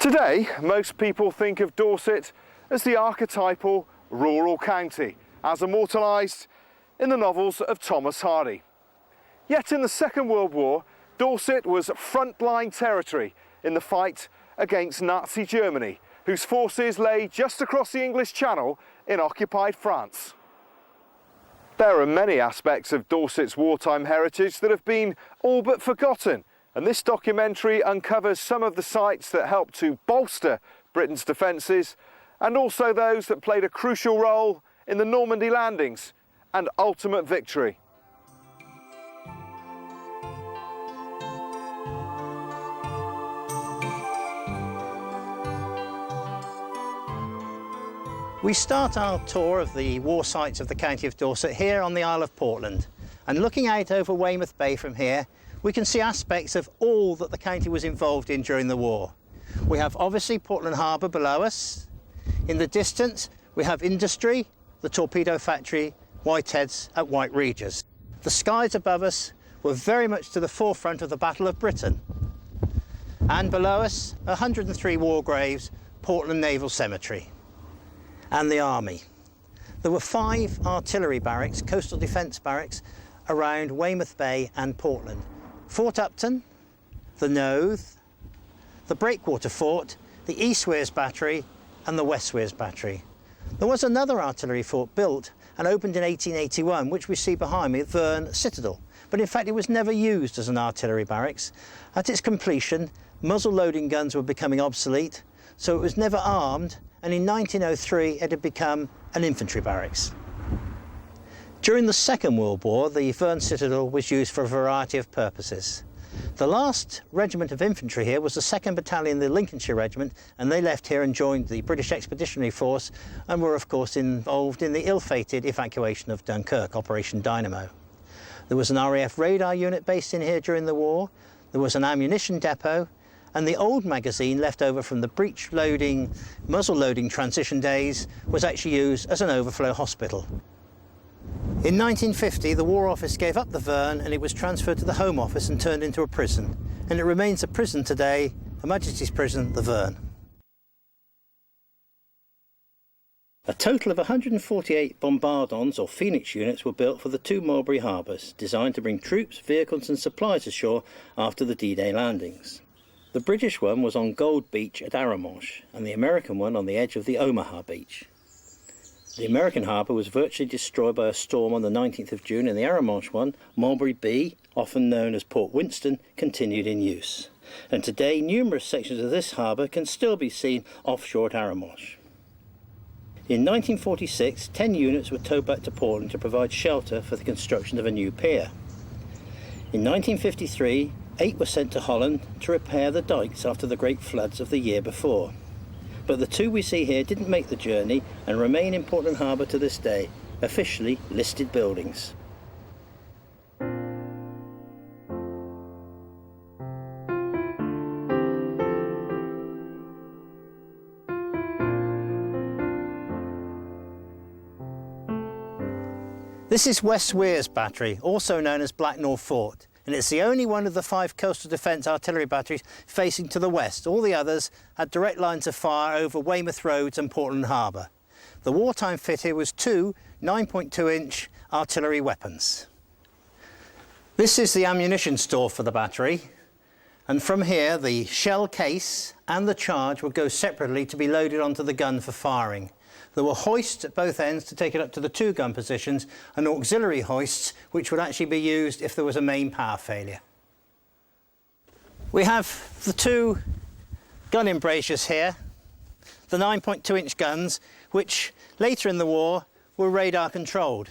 Today, most people think of Dorset as the archetypal rural county, as immortalised in the novels of Thomas Hardy. Yet in the Second World War, Dorset was frontline territory in the fight against Nazi Germany, whose forces lay just across the English Channel in occupied France. There are many aspects of Dorset's wartime heritage that have been all but forgotten, and this documentary uncovers some of the sites that helped to bolster Britain's defences, and also those that played a crucial role in the Normandy landings and ultimate victory. We start our tour of the war sites of the county of Dorset here on the Isle of Portland, and looking out over Weymouth Bay from here, we can see aspects of all that the county was involved in during the war. We have obviously Portland Harbour below us. In the distance we have industry, the torpedo factory, Whiteheads at White Regis. The skies above us were very much to the forefront of the Battle of Britain. And below us, 103 war graves, Portland Naval Cemetery. And the army. There were 5 artillery barracks, coastal defence barracks, around Weymouth Bay and Portland. Fort Upton, the Noath, the Breakwater Fort, the East Weirs Battery and the West Weirs Battery. There was another artillery fort built and opened in 1881, which we see behind me, Verne Citadel, but in fact it was never used as an artillery barracks. At its completion, muzzle loading guns were becoming obsolete, so it was never armed, and in 1903 it had become an infantry barracks. During the Second World War, the Verne Citadel was used for a variety of purposes. The last regiment of infantry here was the 2nd Battalion, the Lincolnshire Regiment, and they left here and joined the British Expeditionary Force and were of course involved in the ill-fated evacuation of Dunkirk, Operation Dynamo. There was an RAF radar unit based in here during the war, there was an ammunition depot, and the old magazine left over from the breech loading, muzzle loading transition days was actually used as an overflow hospital. In 1950, the War Office gave up the Verne and it was transferred to the Home Office and turned into a prison. And it remains a prison today, Her Majesty's Prison, the Verne. A total of 148 bombardons or Phoenix units were built for the 2 Mulberry harbours, designed to bring troops, vehicles and supplies ashore after the D-Day landings. The British one was on Gold Beach at Arromanches and the American one on the edge of the Omaha Beach. The American harbour was virtually destroyed by a storm on the 19th of June, and the Arromanches one, Mulberry B, often known as Port Winston, continued in use. And today numerous sections of this harbour can still be seen offshore at Arromanches. In 1946, 10 units were towed back to Portland to provide shelter for the construction of a new pier. In 1953, 8 were sent to Holland to repair the dykes after the great floods of the year before. But the 2 we see here didn't make the journey and remain in Portland Harbour to this day, officially listed buildings. This is West Weirs Battery, also known as Blacknall Fort, and it's the only one of the 5 coastal defence artillery batteries facing to the west. All the others had direct lines of fire over Weymouth Roads and Portland Harbour. The wartime fit here was 2 9.2-inch artillery weapons. This is the ammunition store for the battery, and from here the shell case and the charge would go separately to be loaded onto the gun for firing. There were hoists at both ends to take it up to the 2 gun positions, and auxiliary hoists which would actually be used if there was a main power failure. We have the 2 gun embrasures here, the 9.2-inch guns, which later in the war were radar controlled.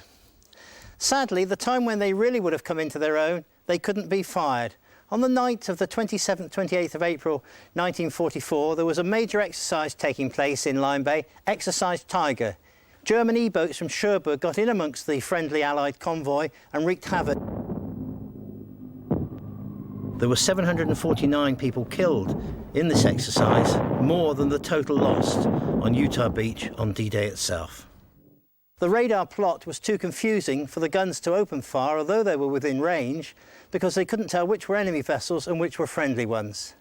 Sadly, the time when they really would have come into their own, they couldn't be fired. On the night of the 27th, 28th of April 1944, there was a major exercise taking place in Lyme Bay, Exercise Tiger. German E-boats from Cherbourg got in amongst the friendly Allied convoy and wreaked havoc. There were 749 people killed in this exercise, more than the total lost on Utah Beach on D-Day itself. The radar plot was too confusing for the guns to open fire, although they were within range, because they couldn't tell which were enemy vessels and which were friendly ones.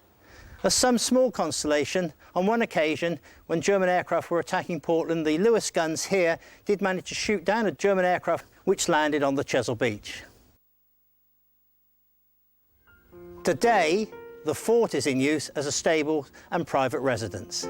As some small consolation, on one occasion, when German aircraft were attacking Portland, the Lewis guns here did manage to shoot down a German aircraft which landed on the Chesil Beach. Today, the fort is in use as a stable and private residence.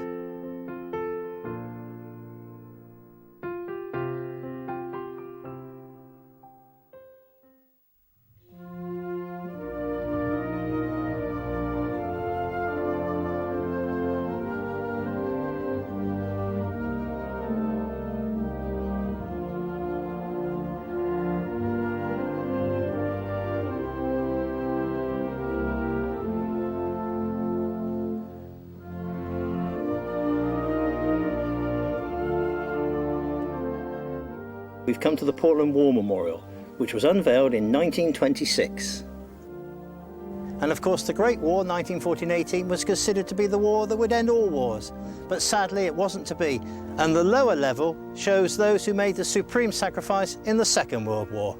We've come to the Portland War Memorial, which was unveiled in 1926. And of course the Great War, 1914-18, was considered to be the war that would end all wars. But sadly it wasn't to be. And the lower level shows those who made the supreme sacrifice in the Second World War.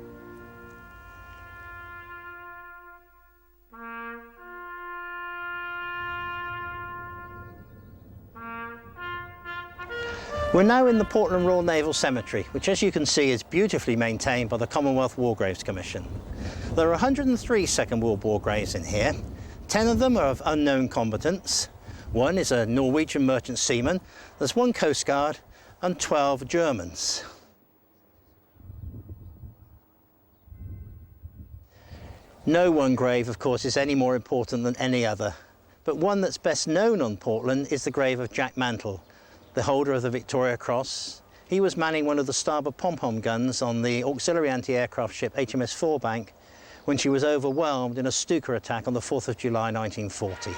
We're now in the Portland Royal Naval Cemetery, which as you can see is beautifully maintained by the Commonwealth War Graves Commission. There are 103 Second World War graves in here. 10 of them are of unknown combatants. One is a Norwegian merchant seaman, there's 1 Coast Guard and 12 Germans. No one grave, of course, is any more important than any other, but one that's best known on Portland is the grave of Jack Mantle, the holder of the Victoria Cross. He was manning one of the starboard pom-pom guns on the auxiliary anti-aircraft ship HMS Forebank when she was overwhelmed in a Stuka attack on the 4th of July 1940.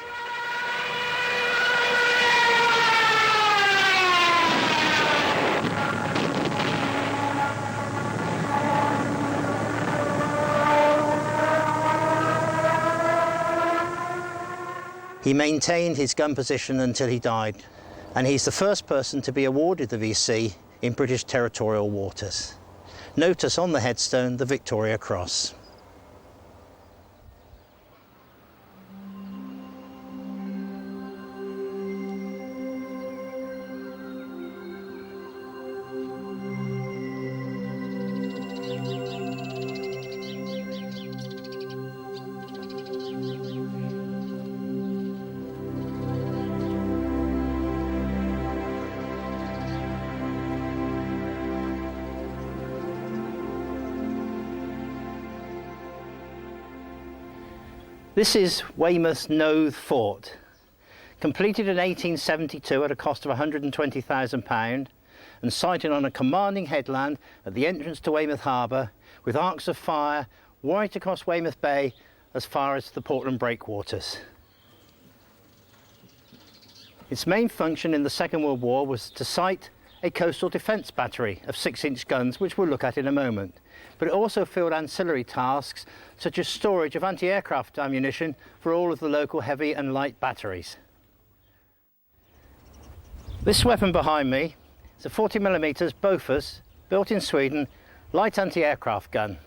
He maintained his gun position until he died, and he's the first person to be awarded the VC in British territorial waters. Notice on the headstone the Victoria Cross. This is Weymouth Knowth Fort, completed in 1872 at a cost of £120,000 and sited on a commanding headland at the entrance to Weymouth Harbour with arcs of fire right across Weymouth Bay as far as the Portland breakwaters. Its main function in the Second World War was to site a coastal defence battery of 6-inch guns, which we'll look at in a moment. But it also filled ancillary tasks such as storage of anti-aircraft ammunition for all of the local heavy and light batteries. This weapon behind me is a 40mm Bofors, built in Sweden, light anti-aircraft gun.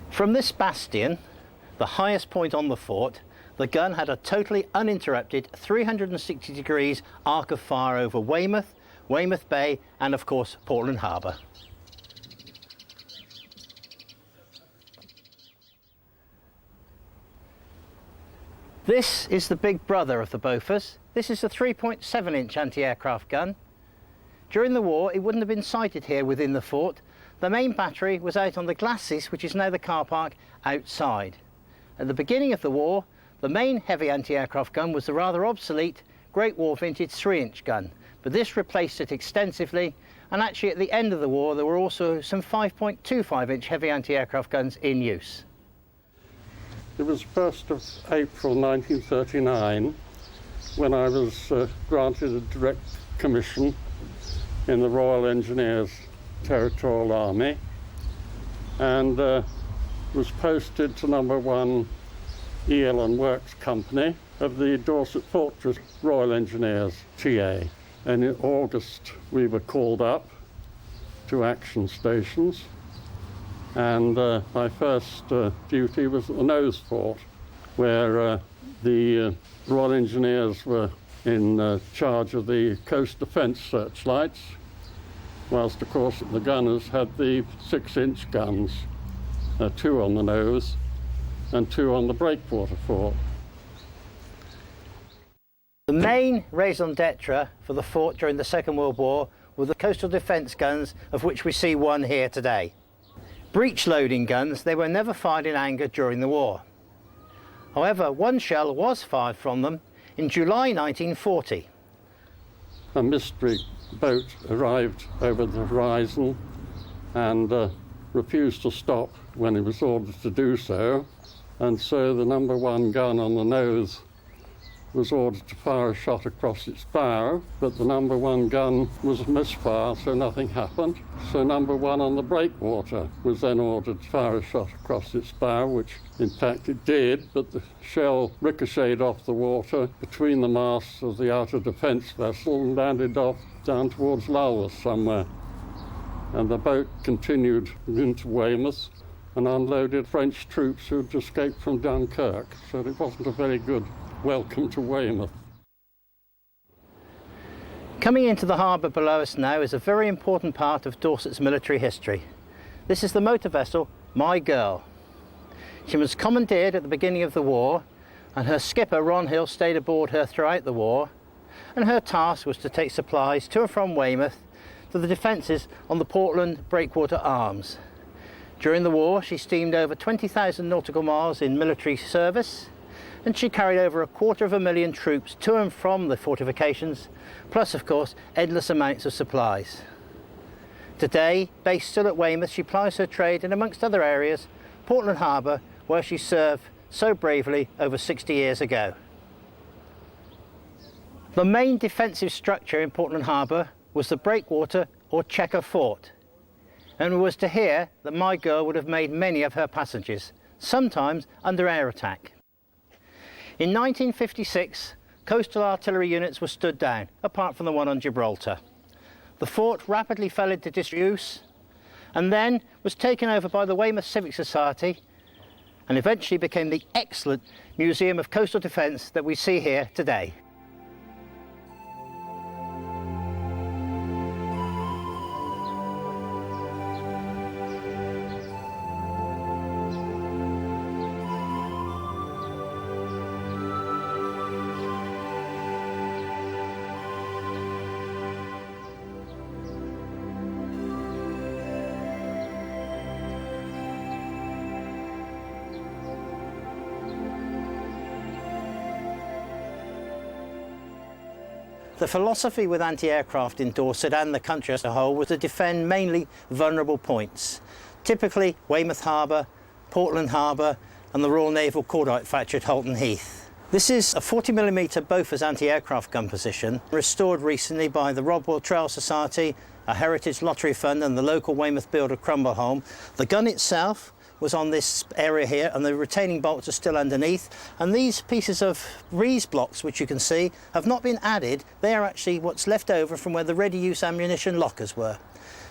From this bastion, the highest point on the fort, the gun had a totally uninterrupted 360 degrees arc of fire over Weymouth, Weymouth Bay and of course Portland Harbour. This is the big brother of the Bofors. This is a 3.7-inch anti-aircraft gun. During the war it wouldn't have been sited here within the fort. The main battery was out on the glacis, which is now the car park, outside. At the beginning of the war, the main heavy anti-aircraft gun was the rather obsolete Great War vintage 3-inch gun, but this replaced it extensively, and actually at the end of the war there were also some 5.25-inch heavy anti-aircraft guns in use. It was 1st of April 1939 when I was granted a direct commission in the Royal Engineers Territorial Army and was posted to number 1 Eel and Works Company of the Dorset Fortress Royal Engineers TA. And in August we were called up to action stations, and my first duty was at the Nose Fort, where the Royal Engineers were in charge of the coast defence searchlights, whilst of course the gunners had the 6-inch guns, 2 on the nose and 2 on the breakwater fort. The main raison d'etre for the fort during the Second World War were the coastal defence guns, of which we see one here today. Breech-loading guns, they were never fired in anger during the war. However, one shell was fired from them in July 1940. A mystery boat arrived over the horizon and refused to stop when it was ordered to do so, and so the number 1 gun on the nose was ordered to fire a shot across its bow, but the number 1 gun was a misfire, so nothing happened. So number 1 on the breakwater was then ordered to fire a shot across its bow, which in fact it did, but the shell ricocheted off the water between the masts of the outer defence vessel and landed off down towards Lulworth somewhere. And the boat continued into Weymouth and unloaded French troops who had escaped from Dunkirk, so it wasn't a very good welcome to Weymouth. Coming into the harbour below us now is a very important part of Dorset's military history. This is the motor vessel My Girl. She was commandeered at the beginning of the war, and her skipper Ron Hill stayed aboard her throughout the war, and her task was to take supplies to and from Weymouth to the defences on the Portland breakwater arms. During the war she steamed over 20,000 nautical miles in military service, and she carried over 250,000 troops to and from the fortifications, plus of course endless amounts of supplies. Today, based still at Weymouth, she plies her trade in, amongst other areas, Portland Harbour, where she served so bravely over 60 years ago. The main defensive structure in Portland Harbour was the breakwater or Checker Fort, and it was to here that My Girl would have made many of her passages, sometimes under air attack. In 1956, coastal artillery units were stood down, apart from the one on Gibraltar. The fort rapidly fell into disuse and then was taken over by the Weymouth Civic Society and eventually became the excellent Museum of Coastal Defence that we see here today. The philosophy with anti-aircraft in Dorset and the country as a whole was to defend mainly vulnerable points, typically Weymouth Harbour, Portland Harbour and the Royal Naval Cordite Factory at Holton Heath. This is a 40mm Bofors anti-aircraft gun position, restored recently by the Rodwell Trail Society, a Heritage Lottery Fund and the local Weymouth builder Crumbleholm. The gun itself was on this area here and the retaining bolts are still underneath, and these pieces of rees blocks which you can see have not been added. They are actually what's left over from where the ready-use ammunition lockers were.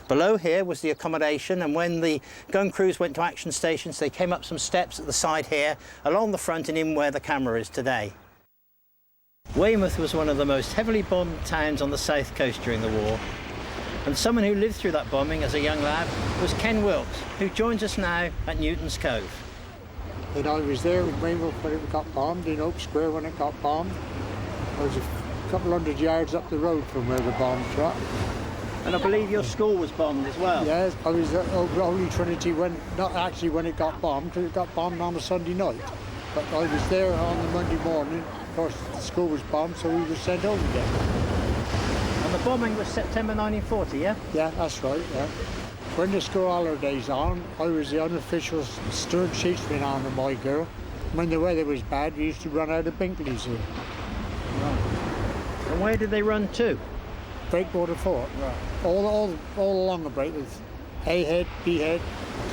Below here was the accommodation, and when the gun crews went to action stations they came up some steps at the side here, along the front and in where the camera is today. Weymouth was one of the most heavily bombed towns on the south coast during the war, and someone who lived through that bombing as a young lad was Ken Wilkes, who joins us now at Newton's Cove. And I was there in Weymouth when it got bombed, in Oak Square when it got bombed. I was a couple hundred yards up the road from where the bombs dropped. And I believe your school was bombed as well? Yeah, I was at Holy Trinity when, not actually when it got bombed, because it got bombed on a Sunday night. But I was there on the Monday morning. Of course, the school was bombed, so we were sent home again. And the bombing was September 1940, yeah? Yeah, that's right, yeah. When the school holidays on, I was the unofficial stern sheetsman on My Girl. When the weather was bad, we used to run out of Binkley's here. Right. And where did they run to? Breakwater Fort. Right. All along the break, with A head, B head,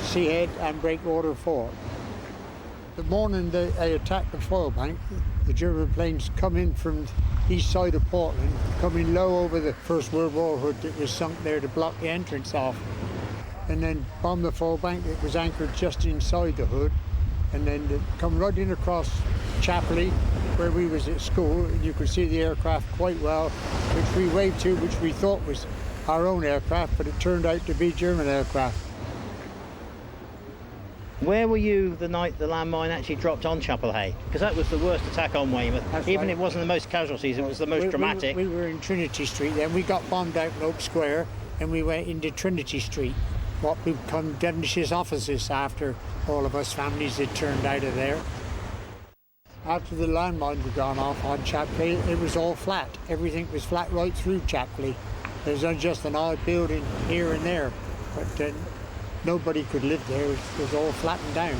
C head and Breakwater Fort. The morning they attacked the foil bank, the German planes come in from the east side of Portland, coming low over the First World War hood that was sunk there to block the entrance off. And then bomb the foil bank that was anchored just inside the hood. And then they come running across Chapley where we was at school. You could see the aircraft quite well, which we waved to, which we thought was our own aircraft, but it turned out to be German aircraft. Where were you the night the landmine actually dropped on Chapel Hay? Because that was the worst attack on Weymouth. That's Even right. if it wasn't the most casualties, it was the most dramatic. We were in Trinity Street then. We got bombed out in Oak Square and we went into Trinity Street, what would become Devonshire's offices after all of us families had turned out of there. After the landmine had gone off on Chapley, it was all flat. Everything was flat right through Chapley. There was just an odd building here and there, but nobody could live there. It was all flattened down.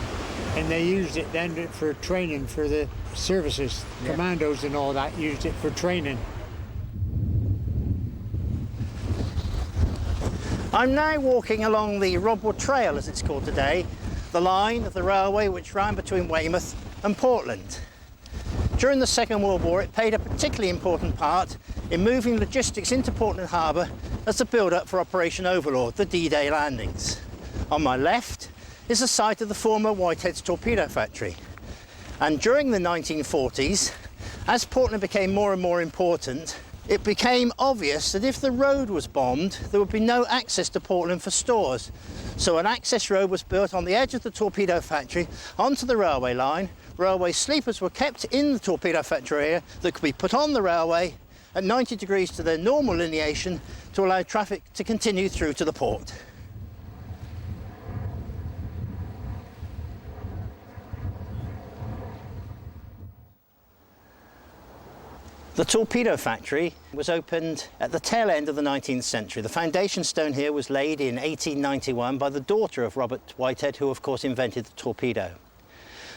And they used it then for training for the services. Yeah. Commandos and all that used it for training. I'm now walking along the Rodwood Trail, as it's called today, the line of the railway which ran between Weymouth and Portland. During the Second World War, it played a particularly important part in moving logistics into Portland Harbour as the build-up for Operation Overlord, the D-Day landings. On my left is the site of the former Whitehead's torpedo factory. And during the 1940s, as Portland became more and more important, it became obvious that if the road was bombed, there would be no access to Portland for stores. So an access road was built on the edge of the torpedo factory onto the railway line. Railway sleepers were kept in the torpedo factory area that could be put on the railway at 90 degrees to their normal lineation to allow traffic to continue through to the port. The torpedo factory was opened at the tail end of the 19th century. The foundation stone here was laid in 1891 by the daughter of Robert Whitehead, who of course invented the torpedo.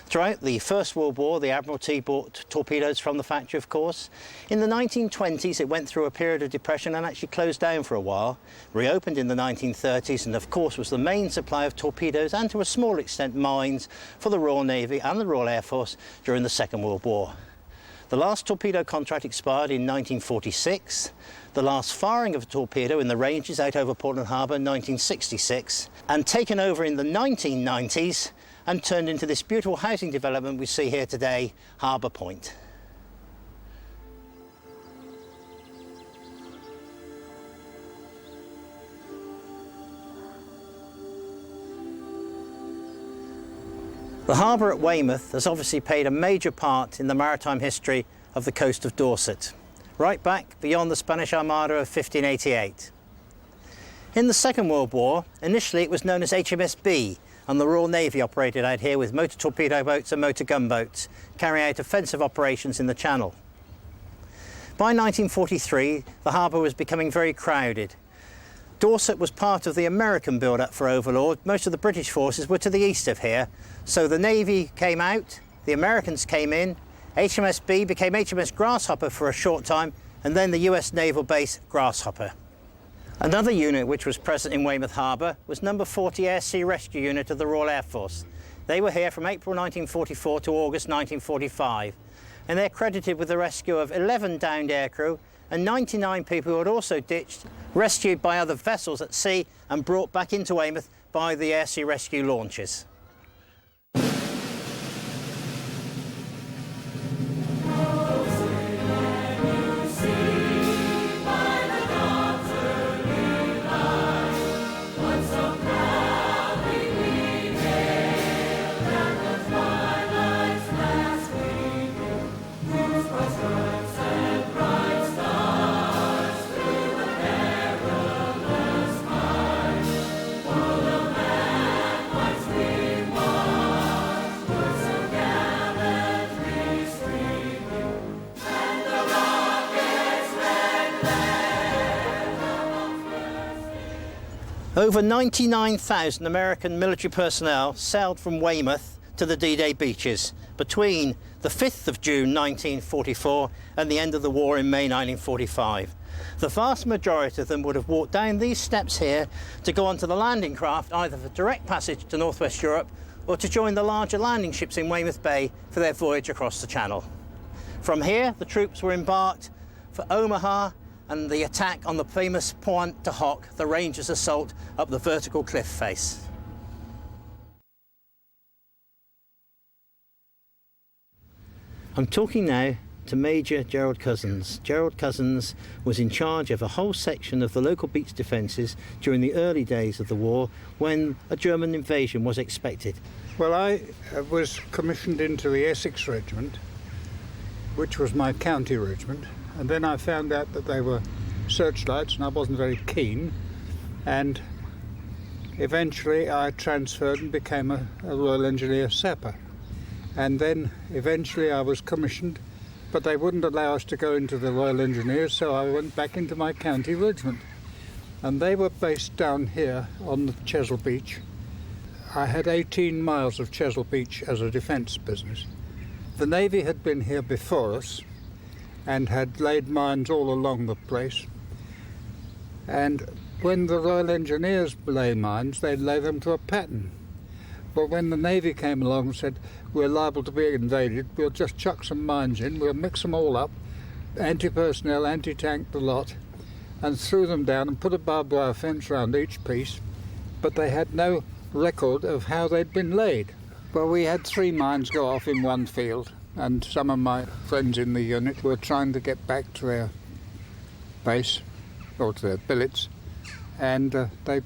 Throughout the First World War, the Admiralty bought torpedoes from the factory, of course. In the 1920s, it went through a period of depression and actually closed down for a while, reopened in the 1930s, and of course was the main supply of torpedoes and to a small extent mines for the Royal Navy and the Royal Air Force during the Second World War. The last torpedo contract expired in 1946, the last firing of a torpedo in the ranges out over Portland Harbour in 1966, and taken over in the 1990s and turned into this beautiful housing development we see here today, Harbour Point. The harbour at Weymouth has obviously played a major part in the maritime history of the coast of Dorset, right back beyond the Spanish Armada of 1588. In the Second World War, initially it was known as HMS B, and the Royal Navy operated out here with motor torpedo boats and motor gunboats, carrying out offensive operations in the Channel. By 1943, the harbour was becoming very crowded. Dorset was part of the American build-up for Overlord. Most of the British forces were to the east of here. So the Navy came out, the Americans came in, HMS B became HMS Grasshopper for a short time, and then the US Naval Base Grasshopper. Another unit which was present in Weymouth Harbour was No. 40 Air Sea Rescue Unit of the Royal Air Force. They were here from April 1944 to August 1945, and they're credited with the rescue of 11 downed aircrew and 99 people who had also ditched, rescued by other vessels at sea and brought back into Weymouth by the Air Sea Rescue launches. Over 99,000 American military personnel sailed from Weymouth to the D-Day beaches between the 5th of June 1944 and the end of the war in May 1945. The vast majority of them would have walked down these steps here to go onto the landing craft, either for direct passage to Northwest Europe or to join the larger landing ships in Weymouth Bay for their voyage across the Channel. From here, the troops were embarked for Omaha and the attack on the famous Pointe du Hoc, the Rangers' assault up the vertical cliff face. I'm talking now to Major Gerald Cousins. Gerald Cousins was in charge of a whole section of the local beach defences during the early days of the war when a German invasion was expected. Well, I was commissioned into the Essex Regiment, which was my county regiment, and then I found out that they were searchlights and I wasn't very keen, and eventually I transferred and became a Royal Engineer sapper. And then eventually I was commissioned, but they wouldn't allow us to go into the Royal Engineers, so I went back into my county regiment. And they were based down here on the Chesil Beach. I had 18 miles of Chesil Beach as a defence business. The Navy had been here before us and had laid mines all along the place. And when the Royal Engineers lay mines, they'd lay them to a pattern. But when the Navy came along and said, we're liable to be invaded, we'll just chuck some mines in, we'll mix them all up, anti-personnel, anti-tank, the lot, and threw them down and put a barbed wire fence around each piece, but they had no record of how they'd been laid. Well, we had 3 mines go off in one field, and some of my friends in the unit were trying to get back to their base, or to their billets, and they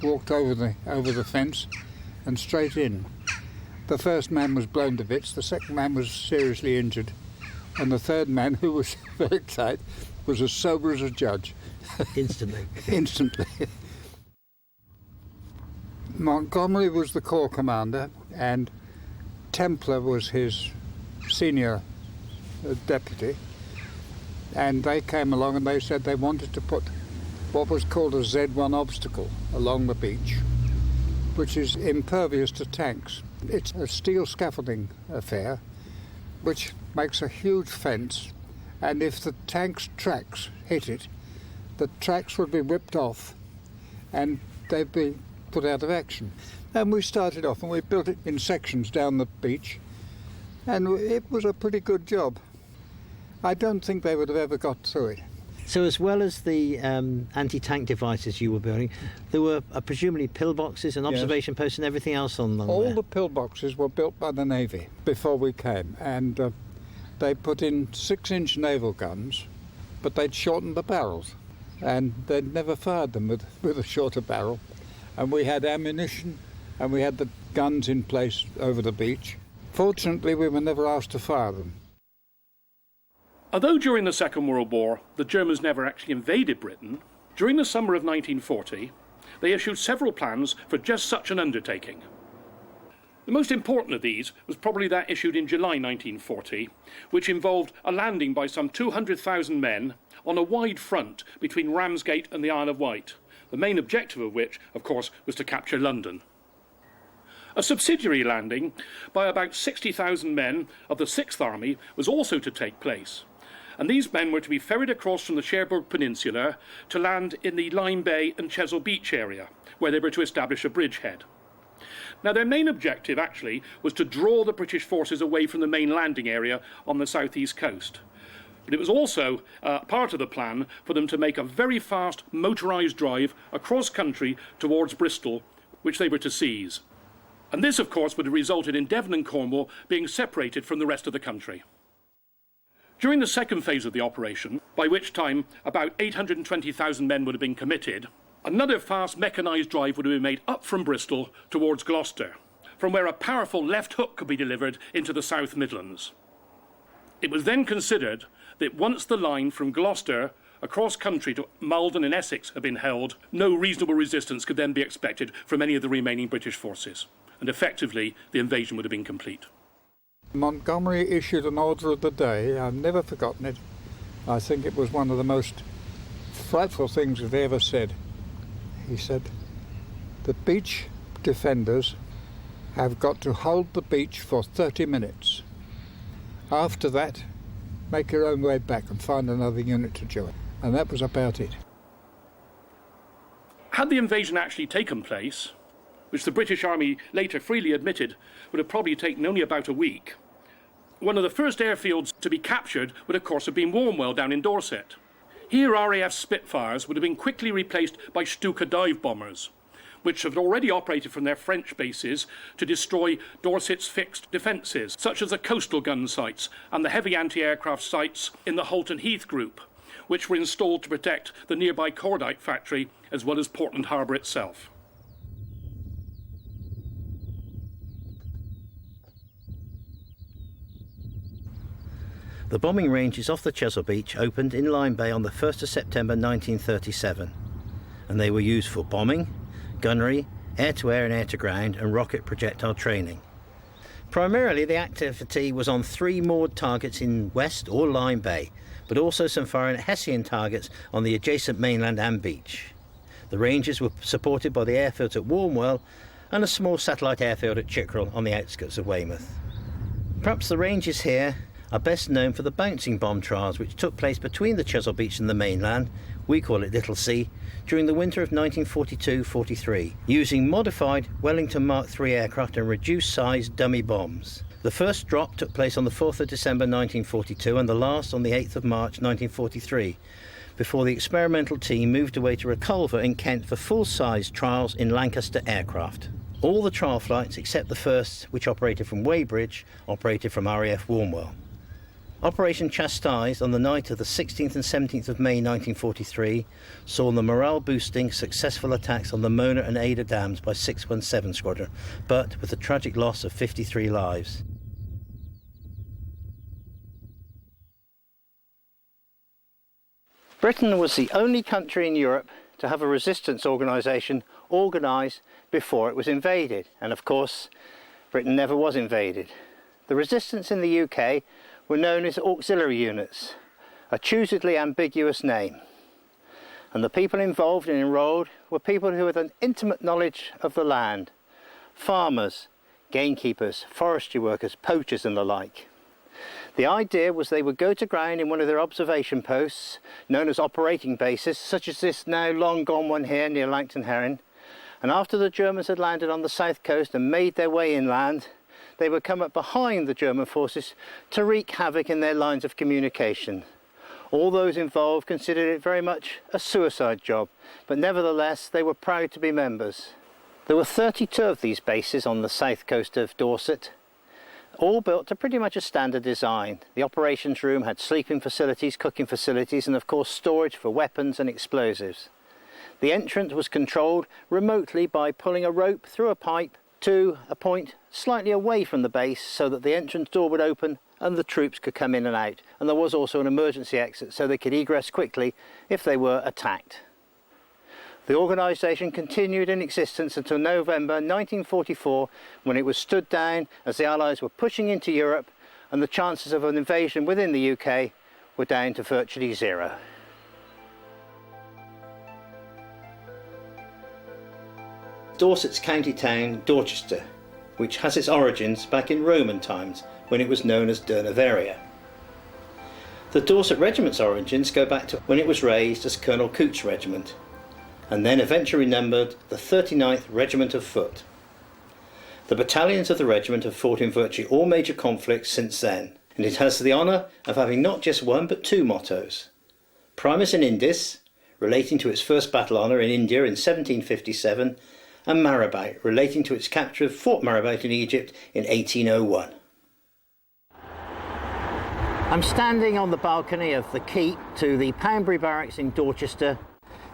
walked over the fence and straight in. The first man was blown to bits, the second man was seriously injured, and the third man, who was very tight, was as sober as a judge. Instantly. Instantly. Montgomery was the corps commander, and Templar was his senior deputy, and they came along and they said they wanted to put what was called a Z1 obstacle along the beach, which is impervious to tanks. It's a steel scaffolding affair which makes a huge fence, and if the tank's tracks hit it, the tracks would be ripped off and they'd be put out of action. And we started off and we built it in sections down the beach, and it was a pretty good job. I don't think they would have ever got through it. So as well as the anti-tank devices you were building, there were presumably pillboxes and observation posts and everything else on them. All the pillboxes were built by the Navy before we came, and they put in 6-inch naval guns, but they'd shortened the barrels, and they'd never fired them with a shorter barrel. And we had ammunition, and we had the guns in place over the beach. Fortunately, we were never asked to fire them. Although during the Second World War the Germans never actually invaded Britain, during the summer of 1940 they issued several plans for just such an undertaking. The most important of these was probably that issued in July 1940, which involved a landing by some 200,000 men on a wide front between Ramsgate and the Isle of Wight, the main objective of which, of course, was to capture London. A subsidiary landing by about 60,000 men of the 6th Army was also to take place, and these men were to be ferried across from the Cherbourg Peninsula to land in the Lyme Bay and Chesil Beach area, where they were to establish a bridgehead. Now, their main objective, actually, was to draw the British forces away from the main landing area on the southeast coast. But it was also part of the plan for them to make a very fast motorised drive across country towards Bristol, which they were to seize. And this, of course, would have resulted in Devon and Cornwall being separated from the rest of the country. During the second phase of the operation, by which time about 820,000 men would have been committed, another fast mechanised drive would have been made up from Bristol towards Gloucester, from where a powerful left hook could be delivered into the South Midlands. It was then considered that once the line from Gloucester across country to Malden in Essex had been held, no reasonable resistance could then be expected from any of the remaining British forces, and effectively the invasion would have been complete. Montgomery issued an order of the day. I've never forgotten it. I think it was one of the most frightful things that he ever said. He said, the beach defenders have got to hold the beach for 30 minutes. After that, make your own way back and find another unit to join. And that was about it. Had the invasion actually taken place, which the British Army later freely admitted would have probably taken only about a week, one of the first airfields to be captured would of course have been Warmwell down in Dorset. Here RAF Spitfires would have been quickly replaced by Stuka dive bombers, which had already operated from their French bases to destroy Dorset's fixed defences, such as the coastal gun sites and the heavy anti-aircraft sites in the Halton Heath group, which were installed to protect the nearby cordite factory as well as Portland Harbour itself. The bombing ranges off the Chesil Beach opened in Lyme Bay on the 1st of September 1937, and they were used for bombing, gunnery, air-to-air and air-to-ground and rocket projectile training. Primarily the activity was on 3 moored targets in West or Lyme Bay, but also some foreign Hessian targets on the adjacent mainland and beach. The ranges were supported by the airfields at Warmwell and a small satellite airfield at Chickerell on the outskirts of Weymouth. Perhaps the ranges here are best known for the bouncing bomb trials which took place between the Chesil Beach and the mainland, we call it Little Sea, during the winter of 1942-43, using modified Wellington Mark III aircraft and reduced-sized dummy bombs. The first drop took place on the 4th of December 1942 and the last on the 8th of March 1943, before the experimental team moved away to Reculver in Kent for full-sized trials in Lancaster aircraft. All the trial flights, except the first, which operated from Weybridge, operated from RAF Warmwell. Operation Chastise on the night of the 16th and 17th of May 1943 saw the morale-boosting successful attacks on the Mona and Ada dams by 617 Squadron, but with the tragic loss of 53 lives. Britain was the only country in Europe to have a resistance organisation organised before it was invaded, and of course Britain never was invaded. The resistance in the UK were known as auxiliary units, a choosedly ambiguous name. And the people involved and enrolled were people who had an intimate knowledge of the land, farmers, gamekeepers, forestry workers, poachers and the like. The idea was they would go to ground in one of their observation posts, known as operating bases, such as this now long gone one here near Langton Heron, and after the Germans had landed on the south coast and made their way inland, they would come up behind the German forces to wreak havoc in their lines of communication. All those involved considered it very much a suicide job, but nevertheless they were proud to be members. There were 32 of these bases on the south coast of Dorset, all built to pretty much a standard design. The operations room had sleeping facilities, cooking facilities and of course storage for weapons and explosives. The entrance was controlled remotely by pulling a rope through a pipe to a point slightly away from the base so that the entrance door would open and the troops could come in and out, and there was also an emergency exit so they could egress quickly if they were attacked. The organisation continued in existence until November 1944 when it was stood down as the Allies were pushing into Europe and the chances of an invasion within the UK were down to virtually zero. Dorset's county town, Dorchester, which has its origins back in Roman times when it was known as Durnoveria. The Dorset Regiment's origins go back to when it was raised as Colonel Coote's Regiment, and then eventually numbered the 39th Regiment of Foot. The battalions of the regiment have fought in virtually all major conflicts since then, and it has the honour of having not just one but 2 mottos. Primus in Indis, relating to its first battle honour in India in 1757, and Marabout, relating to its capture of Fort Marabout in Egypt in 1801. I'm standing on the balcony of the keep to the Poundbury Barracks in Dorchester.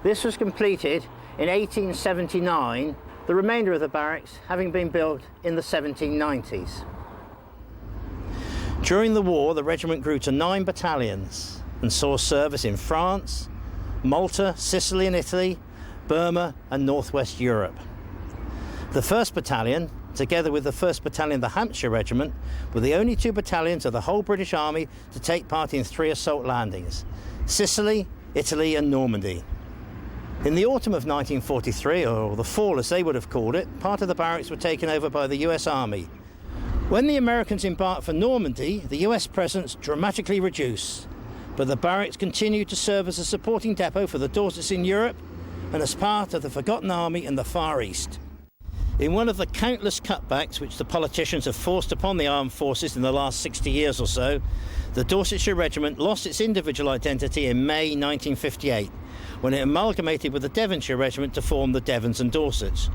This was completed in 1879, the remainder of the barracks having been built in the 1790s. During the war, the regiment grew to 9 battalions and saw service in France, Malta, Sicily and Italy, Burma and Northwest Europe. The 1st Battalion, together with the 1st Battalion, the Hampshire Regiment, were the only 2 battalions of the whole British Army to take part in 3 assault landings: Sicily, Italy and Normandy. In the autumn of 1943, or the fall as they would have called it, part of the barracks were taken over by the US Army. When the Americans embarked for Normandy, the US presence dramatically reduced, but the barracks continued to serve as a supporting depot for the Dorsets in Europe and as part of the Forgotten Army in the Far East. In one of the countless cutbacks which the politicians have forced upon the armed forces in the last 60 years or so, the Dorsetshire Regiment lost its individual identity in May 1958, when it amalgamated with the Devonshire Regiment to form the Devons and Dorsets.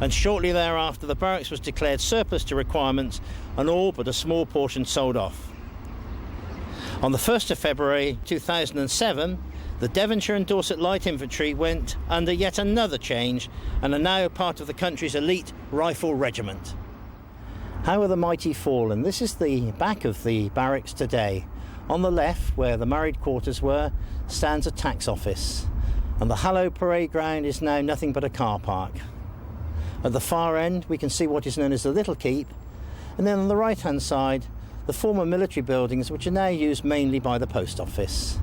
And shortly thereafter the barracks was declared surplus to requirements and all but a small portion sold off. On the 1st of February 2007, the Devonshire and Dorset Light Infantry went under yet another change and are now part of the country's elite rifle regiment. How are the mighty fallen? This is the back of the barracks today. On the left, where the married quarters were, stands a tax office, and the hallowed parade ground is now nothing but a car park. At the far end we can see what is known as the Little Keep, and then on the right hand side the former military buildings, which are now used mainly by the post office.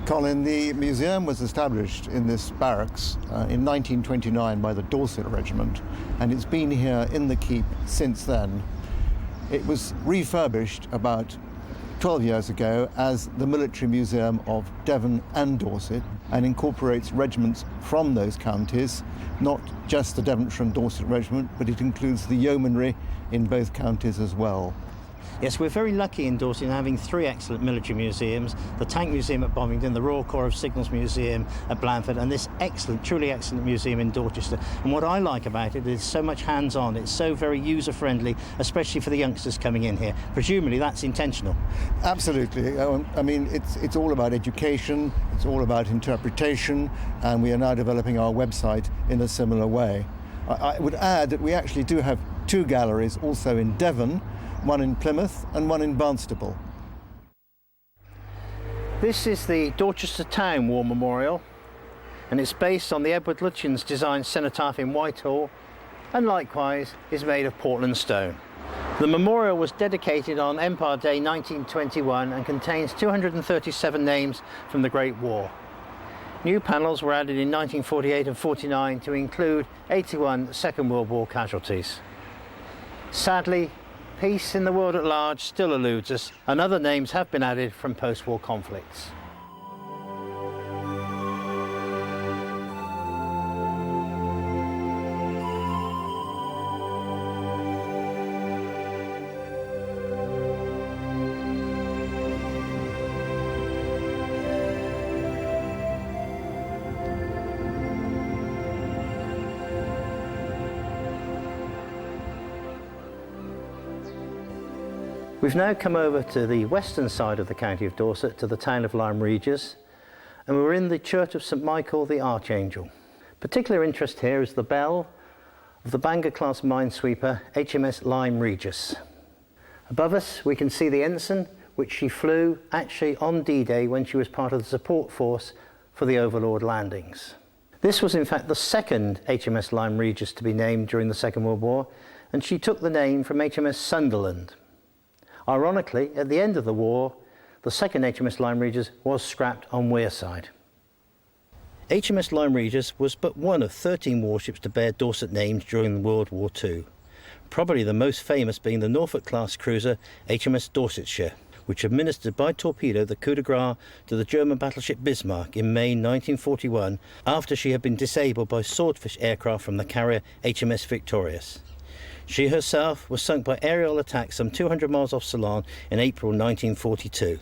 Colin, the museum was established in this barracks in 1929 by the Dorset Regiment, and it's been here in the keep since then. It was refurbished about 12 years ago as the Military Museum of Devon and Dorset, and incorporates regiments from those counties, not just the Devonshire and Dorset Regiment, but it includes the yeomanry in both counties as well. Yes, we're very lucky in Dorset in having three excellent military museums, the Tank Museum at Bovingdon, the Royal Corps of Signals Museum at Blandford, and this excellent, truly excellent museum in Dorchester. And what I like about it is so much hands-on, it's so very user-friendly, especially for the youngsters coming in here. Presumably that's intentional. Absolutely. I mean, it's all about education, it's all about interpretation, and we are now developing our website in a similar way. I would add that we actually do have two galleries also in Devon, one in Plymouth and one in Barnstaple. This is the Dorchester Town War Memorial, and it's based on the Edward Lutyens designed cenotaph in Whitehall, and likewise is made of Portland stone. The memorial was dedicated on Empire Day 1921 and contains 237 names from the Great War. New panels were added in 1948 and 49 to include 81 Second World War casualties. Sadly, peace in the world at large still eludes us, and other names have been added from post-war conflicts. We've now come over to the western side of the county of Dorset, to the town of Lyme Regis, and we're in the Church of St Michael the Archangel. Particular interest here is the bell of the Bangor-class minesweeper HMS Lyme Regis. Above us we can see the ensign, which she flew actually on D-Day when she was part of the support force for the Overlord landings. This was in fact the second HMS Lyme Regis to be named during the Second World War, and she took the name from HMS Sunderland. Ironically, at the end of the war, the second HMS Lyme Regis was scrapped on Wearside. HMS Lyme Regis was but one of 13 warships to bear Dorset names during World War II, probably the most famous being the Norfolk-class cruiser HMS Dorsetshire, which administered by torpedo the coup de grace to the German battleship Bismarck in May 1941 after she had been disabled by Swordfish aircraft from the carrier HMS Victorious. She herself was sunk by aerial attack some 200 miles off Ceylon in April 1942.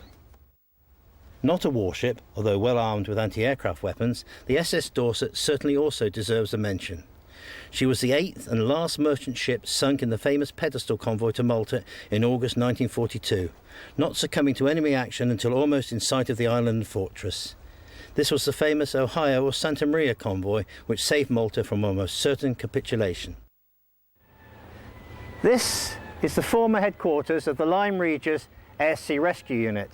Not a warship, although well armed with anti-aircraft weapons, the SS Dorset certainly also deserves a mention. She was the 8th and last merchant ship sunk in the famous Pedestal convoy to Malta in August 1942, not succumbing to enemy action until almost in sight of the island fortress. This was the famous Ohio or Santa Maria convoy, which saved Malta from almost certain capitulation. This is the former headquarters of the Lyme Regis Air Sea Rescue Unit.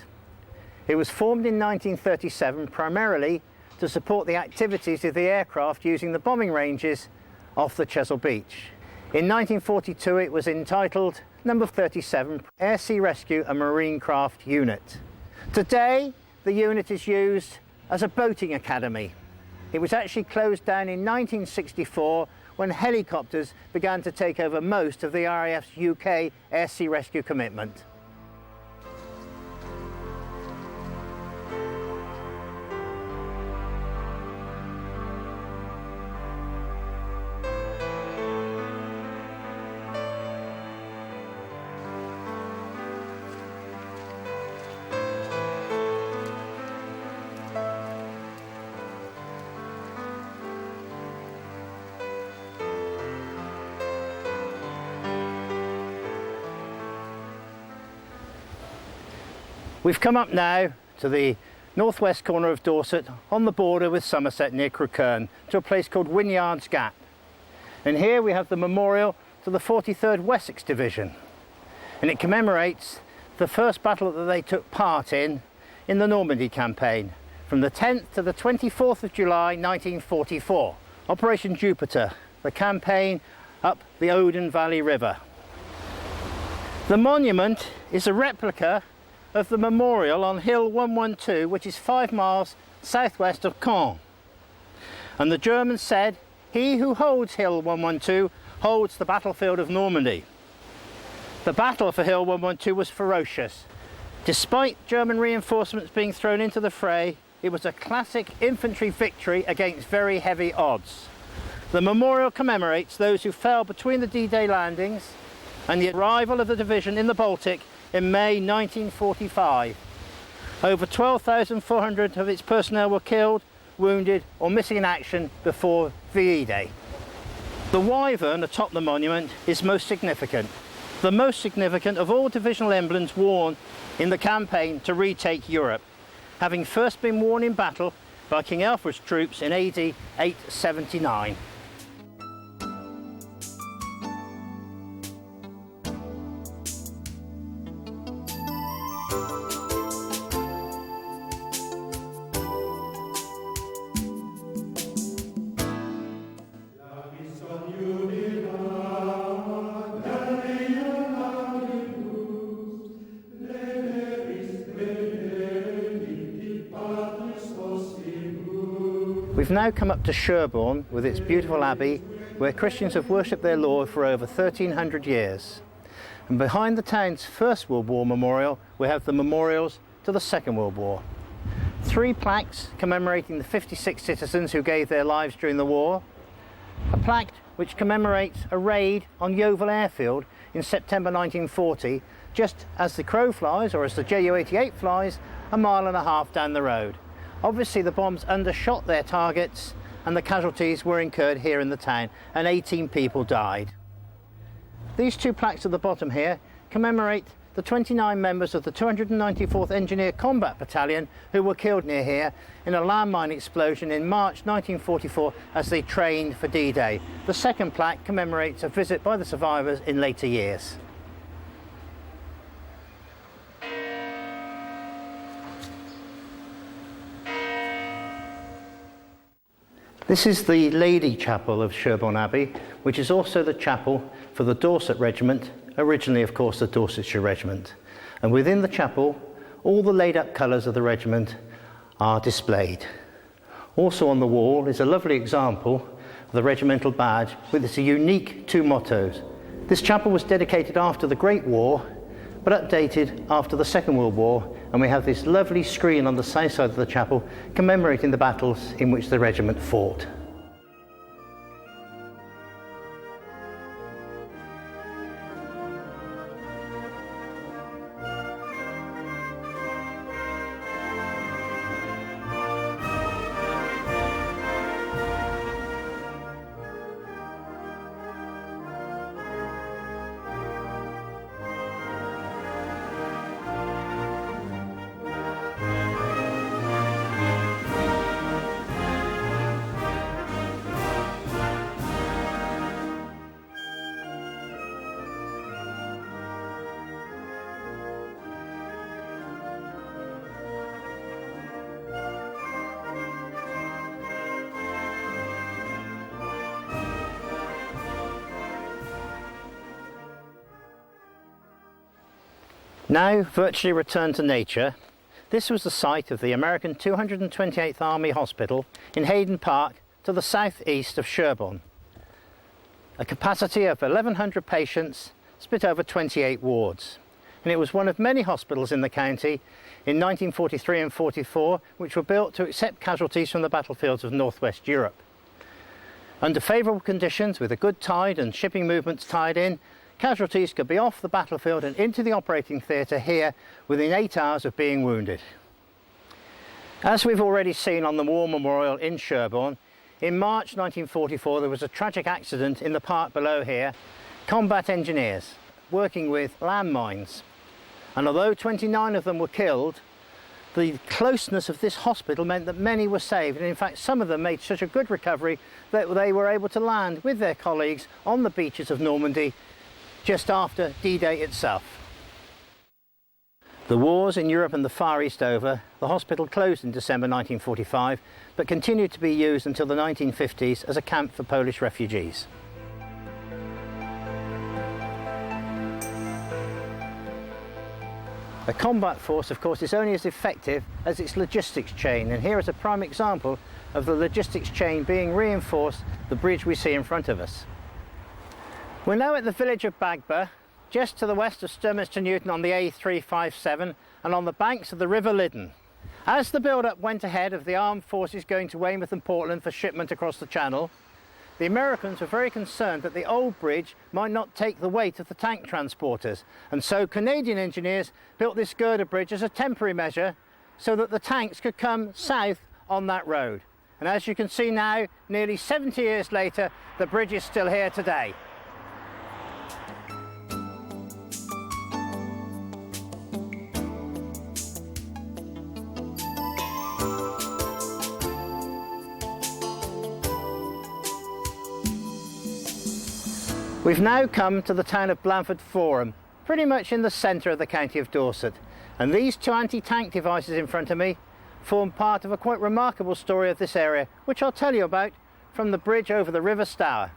It was formed in 1937 primarily to support the activities of the aircraft using the bombing ranges off the Chesil Beach. In 1942 it was entitled Number 37 Air Sea Rescue and Marine Craft Unit. Today the unit is used as a boating academy. It was actually closed down in 1964 when helicopters began to take over most of the RAF's UK Air Sea Rescue commitment. We've come up now to the northwest corner of Dorset, on the border with Somerset near Crewkerne, to a place called Wynyard's Gap. And here we have the memorial to the 43rd Wessex Division, and it commemorates the first battle that they took part in the Normandy campaign from the 10th to the 24th of July 1944. Operation Jupiter, the campaign up the Odin Valley River. The monument is a replica of the memorial on Hill 112, which is 5 miles southwest of Caen. And the Germans said, "He who holds Hill 112 holds the battlefield of Normandy." The battle for Hill 112 was ferocious. Despite German reinforcements being thrown into the fray, it was a classic infantry victory against very heavy odds. The memorial commemorates those who fell between the D-Day landings and the arrival of the division in the Baltic in May 1945. Over 12,400 of its personnel were killed, wounded or missing in action before VE Day. The wyvern atop the monument is most significant. The most significant of all divisional emblems worn in the campaign to retake Europe, having first been worn in battle by King Alfred's troops in AD 879. We've now come up to Sherborne with its beautiful abbey, where Christians have worshipped their Lord for over 1300 years. And behind the town's First World War memorial, we have the memorials to the Second World War. 3 plaques commemorating the 56 citizens who gave their lives during the war. A plaque which commemorates a raid on Yeovil Airfield in September 1940, just as the crow flies, or as the Ju-88 flies, a mile and a half down the road. Obviously the bombs undershot their targets and the casualties were incurred here in the town, and 18 people died. These 2 plaques at the bottom here commemorate the 29 members of the 294th Engineer Combat Battalion who were killed near here in a landmine explosion in March 1944 as they trained for D-Day. The second plaque commemorates a visit by the survivors in later years. This is the Lady Chapel of Sherborne Abbey, which is also the chapel for the Dorset Regiment, originally of course the Dorsetshire Regiment. And within the chapel, all the laid up colours of the regiment are displayed. Also on the wall is a lovely example of the regimental badge with its unique 2 mottos. This chapel was dedicated after the Great War, but updated after the Second World War, and we have this lovely screen on the south side of the chapel commemorating the battles in which the regiment fought. Now virtually returned to nature, this was the site of the American 228th Army Hospital in Hayden Park to the southeast of Sherborne. A capacity of 1,100 patients split over 28 wards. And it was one of many hospitals in the county in 1943 and 44 which were built to accept casualties from the battlefields of northwest Europe. Under favourable conditions, with a good tide and shipping movements tied in, casualties could be off the battlefield and into the operating theatre here within 8 hours of being wounded. As we've already seen on the War Memorial in Sherborne, in March 1944 there was a tragic accident in the park below here. Combat engineers working with landmines And although 29 of them were killed, the closeness of this hospital meant that many were saved, and in fact some of them made such a good recovery that they were able to land with their colleagues on the beaches of Normandy just after D-Day itself. The wars in Europe and the Far East over, the hospital closed in December 1945, but continued to be used until the 1950s as a camp for Polish refugees. A combat force, of course, is only as effective as its logistics chain, and here is a prime example of the logistics chain being reinforced, the bridge we see in front of us. We're now at the village of Bagba, just to the west of Sturminster Newton on the A357 and on the banks of the River Liddon. As the build-up went ahead of the armed forces going to Weymouth and Portland for shipment across the Channel, the Americans were very concerned that the old bridge might not take the weight of the tank transporters, and so Canadian engineers built this girder bridge as a temporary measure so that the tanks could come south on that road. And as you can see now, nearly 70 years later, the bridge is still here today. We've now come to the town of Blandford Forum, pretty much in the centre of the county of Dorset, and these two anti-tank devices in front of me form part of a quite remarkable story of this area, which I'll tell you about from the bridge over the River Stour.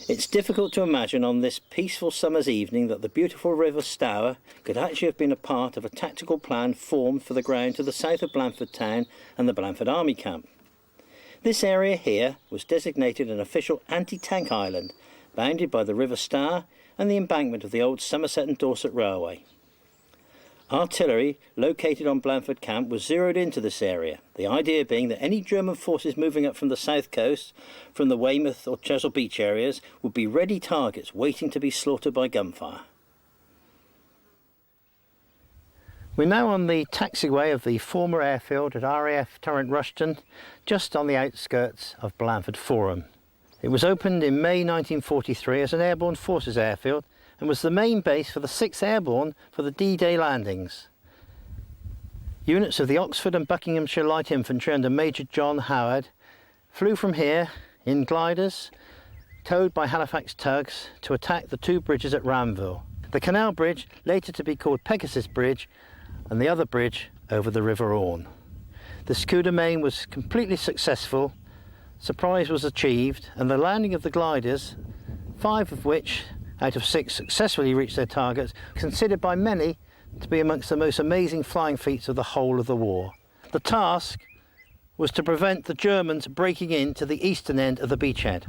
It's difficult to imagine on this peaceful summer's evening that the beautiful River Stour could actually have been a part of a tactical plan formed for the ground to the south of Blandford town and the Blandford Army Camp. This area here was designated an official anti-tank island, bounded by the River Stour and the embankment of the old Somerset and Dorset Railway. Artillery located on Blandford Camp was zeroed into this area, the idea being that any German forces moving up from the south coast, from the Weymouth or Chesil Beach areas, would be ready targets waiting to be slaughtered by gunfire. We're now on the taxiway of the former airfield at RAF Torrent Rushton, just on the outskirts of Blandford Forum. It was opened in May 1943 as an airborne forces airfield and was the main base for the 6th Airborne for the D-Day landings. Units of the Oxford and Buckinghamshire Light Infantry under Major John Howard flew from here in gliders, towed by Halifax tugs, to attack the two bridges at Ramville. The canal bridge, later to be called Pegasus Bridge, and the other bridge over the River Orne. This coup de main was completely successful. Surprise was achieved, and the landing of the gliders, 5 of which out of 6 successfully reached their targets, considered by many to be amongst the most amazing flying feats of the whole of the war. The task was to prevent the Germans breaking into the eastern end of the beachhead.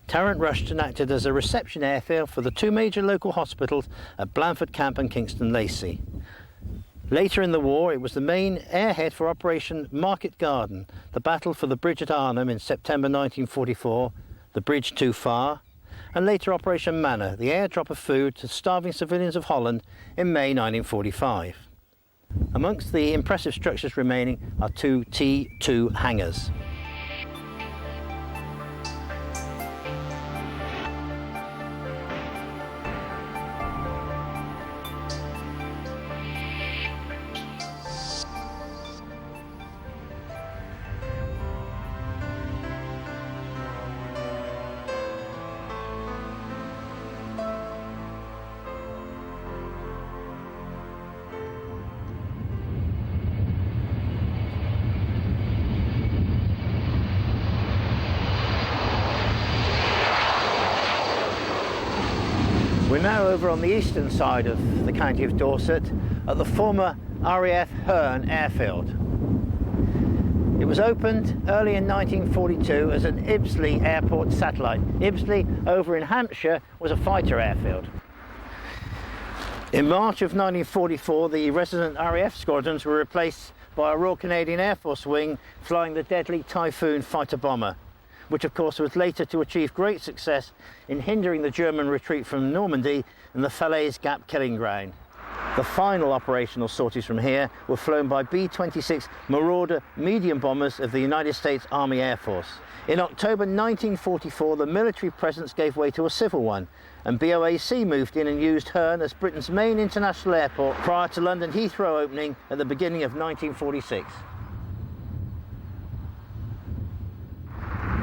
Torrent Rushton acted as a reception airfield for the 2 major local hospitals at Blandford Camp and Kingston Lacey. Later in the war, it was the main airhead for Operation Market Garden, the battle for the bridge at Arnhem in September 1944, the bridge too far, and later Operation Manor, the airdrop of food to starving civilians of Holland in May 1945. Amongst the impressive structures remaining are 2 T2 hangars. We're now over on the eastern side of the county of Dorset at the former RAF Herne airfield. It was opened early in 1942 as an Ibsley airport satellite. Ibsley, over in Hampshire, was a fighter airfield. In March of 1944, the resident RAF squadrons were replaced by a Royal Canadian Air Force wing flying the deadly Typhoon fighter bomber, which of course was later to achieve great success in hindering the German retreat from Normandy and the Falaise Gap killing ground. The final operational sorties from here were flown by B-26 Marauder medium bombers of the United States Army Air Force. In October 1944, the military presence gave way to a civil one, and BOAC moved in and used Herne as Britain's main international airport prior to London Heathrow opening at the beginning of 1946.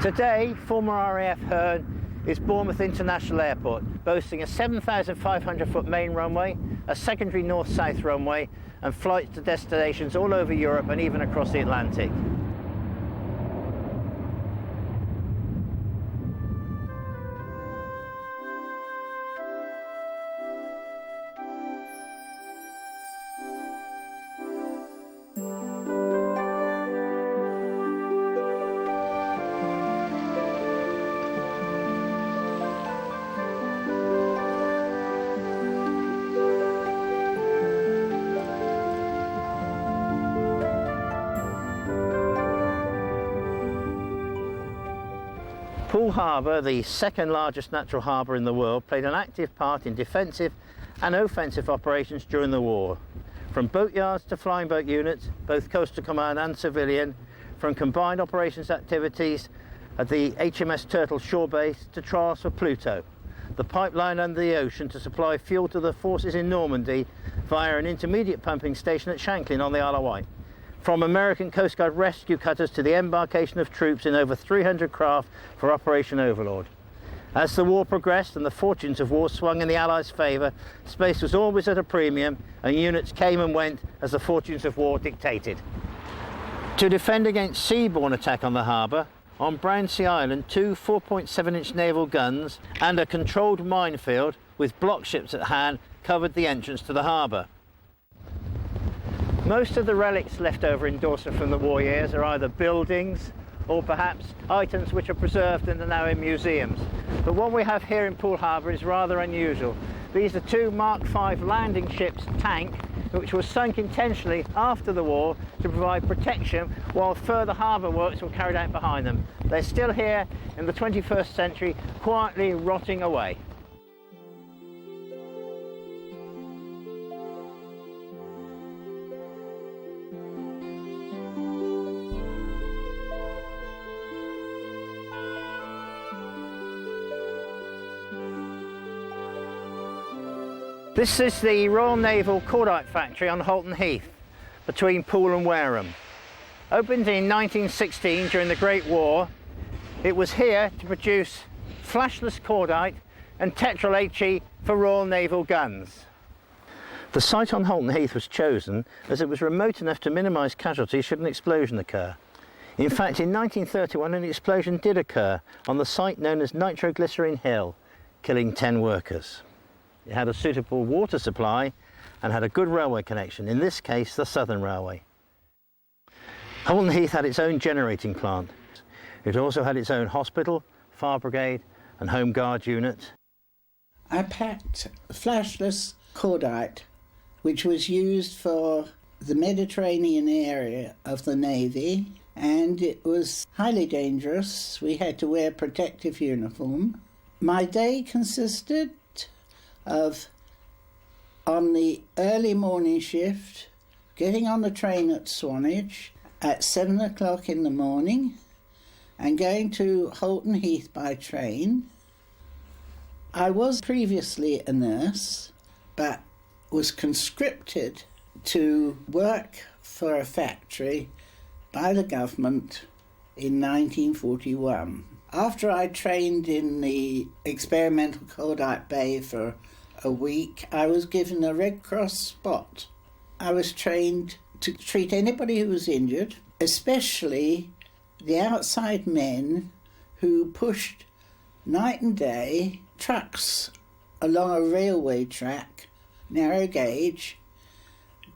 Today, former RAF Herne is Bournemouth International Airport, boasting a 7,500-foot main runway, a secondary north-south runway, and flights to destinations all over Europe and even across the Atlantic. Poole Harbour, the second largest natural harbour in the world, played an active part in defensive and offensive operations during the war. From boatyards to flying boat units, both coastal command and civilian, from combined operations activities at the HMS Turtle shore base to trials for Pluto, the pipeline under the ocean to supply fuel to the forces in Normandy via an intermediate pumping station at Shanklin on the Isle of Wight. From American Coast Guard rescue cutters to the embarkation of troops in over 300 craft for Operation Overlord. As the war progressed and the fortunes of war swung in the Allies' favour, space was always at a premium and units came and went as the fortunes of war dictated. To defend against seaborne attack on the harbour, on Brownsea Island, 2 4.7-inch naval guns and a controlled minefield with block ships at hand covered the entrance to the harbour. Most of the relics left over in Dorset from the war years are either buildings or perhaps items which are preserved and are now in museums. But what we have here in Poole Harbour is rather unusual. These are 2 Mark V landing ships tank which were sunk intentionally after the war to provide protection while further harbour works were carried out behind them. They're still here in the 21st century, quietly rotting away. This is the Royal Naval Cordite Factory on Holton Heath, between Poole and Wareham. Opened in 1916 during the Great War, it was here to produce flashless cordite and Tetrol HE for Royal Naval guns. The site on Holton Heath was chosen as it was remote enough to minimise casualties should an explosion occur. In fact, in 1931 an explosion did occur on the site known as Nitroglycerine Hill, killing 10 workers. It had a suitable water supply and had a good railway connection, in this case the Southern Railway. Holton Heath had its own generating plant. It also had its own hospital, fire brigade and home guard unit. I packed flashless cordite, which was used for the Mediterranean area of the Navy, and it was highly dangerous. We had to wear protective uniform. My day consisted of, on the early morning shift, getting on the train at Swanage at 7 o'clock in the morning and going to Holton Heath by train. I was previously a nurse, but was conscripted to work for a factory by the government in 1941. After I trained in the experimental cordite bay for a week, I was given a Red Cross spot. I was trained to treat anybody who was injured, especially the outside men who pushed night and day trucks along a railway track, narrow gauge,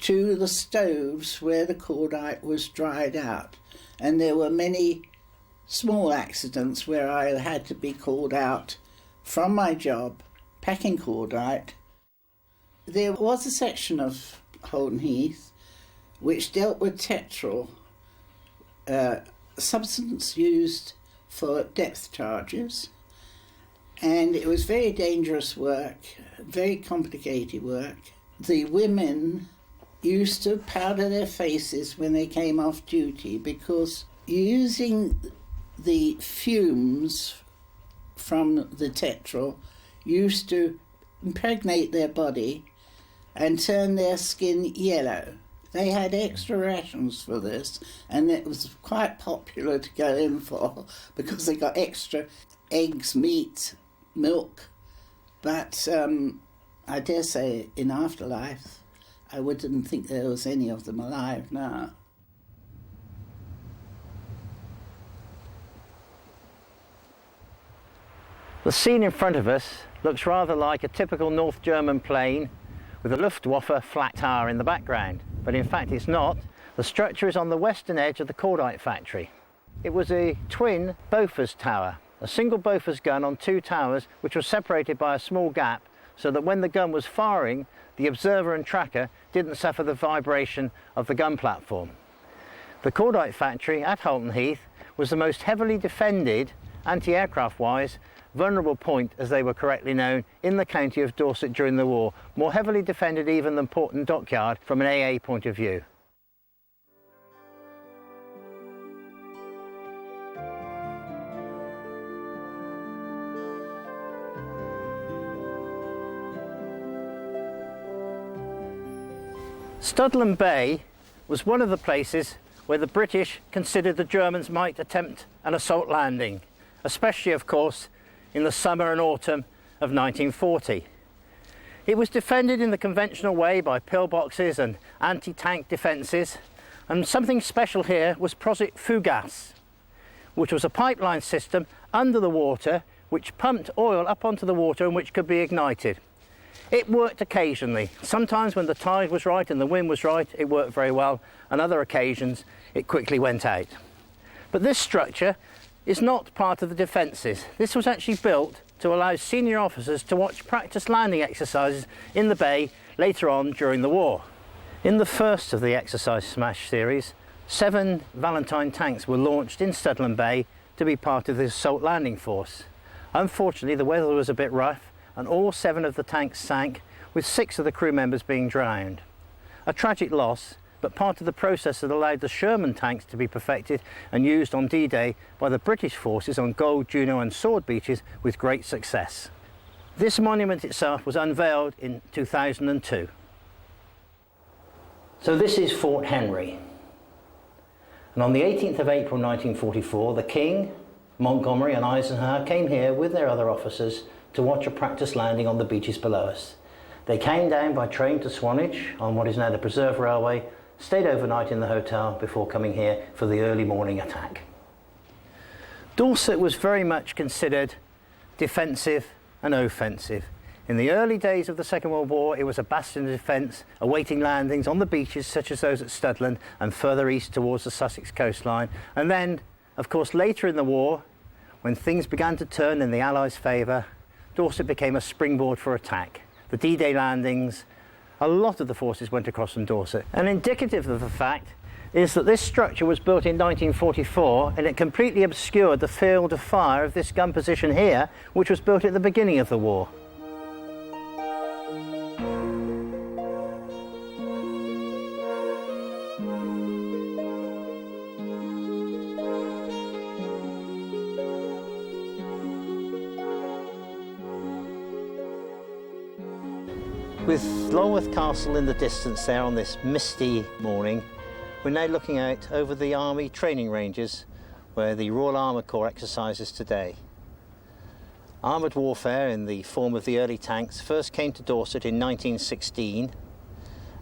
to the stoves where the cordite was dried out. And there were many small accidents where I had to be called out from my job packing cordite. There was a section of Holton Heath which dealt with Tetrol, a substance used for depth charges, and it was very dangerous work, very complicated work. the women used to powder their faces when they came off duty, because using the fumes from the petrol used to impregnate their body and turn their skin yellow. They had extra rations for this, and it was quite popular to go in for, because they got extra eggs, meat, milk. But I dare say in afterlife, I wouldn't think there was any of them alive now. The scene in front of us looks rather like a typical North German plane with a Luftwaffe flak tower in the background, but in fact it's not. The structure is on the western edge of the cordite factory. It was a twin Bofors tower, a single Bofors gun on two towers which was separated by a small gap so that when the gun was firing, the observer and tracker didn't suffer the vibration of the gun platform. The cordite factory at Holton Heath was the most heavily defended, anti-aircraft wise, vulnerable point, as they were correctly known, in the county of Dorset during the war, more heavily defended even than Porton Dockyard from an AA point of view. Studland Bay was one of the places where the British considered the Germans might attempt an assault landing, especially, of course, in the summer and autumn of 1940. It was defended in the conventional way by pillboxes and anti-tank defences, and something special here was Prosit Fugas, which was a pipeline system under the water which pumped oil up onto the water and which could be ignited. It worked occasionally. Sometimes when the tide was right and the wind was right, it worked very well. On other occasions, it quickly went out. But this structure is not part of the defences. This was actually built to allow senior officers to watch practice landing exercises in the bay later on during the war. In the first of the Exercise Smash series, 7 Valentine tanks were launched in Studland Bay to be part of the assault landing force. Unfortunately, the weather was a bit rough and all 7 of the tanks sank, with 6 of the crew members being drowned. A tragic loss, but part of the process that allowed the Sherman tanks to be perfected and used on D-Day by the British forces on Gold, Juno and Sword beaches with great success. This monument itself was unveiled in 2002. So this is Fort Henry. And on the 18th of April 1944, the King, Montgomery and Eisenhower came here with their other officers to watch a practice landing on the beaches below us. They came down by train to Swanage on what is now the Preserve Railway, stayed overnight in the hotel before coming here for the early morning attack. Dorset was very much considered defensive and offensive. In the early days of the Second World War, it was a bastion of defence, awaiting landings on the beaches such as those at Studland and further east towards the Sussex coastline. And then, of course, later in the war, when things began to turn in the Allies' favour, Dorset became a springboard for attack. The D-Day landings, a lot of the forces went across from Dorset. And indicative of the fact is that this structure was built in 1944 and it completely obscured the field of fire of this gun position here, which was built at the beginning of the war. With Lulworth Castle in the distance there on this misty morning, we're now looking out over the Army training ranges where the Royal Armoured Corps exercises today. Armoured warfare in the form of the early tanks first came to Dorset in 1916,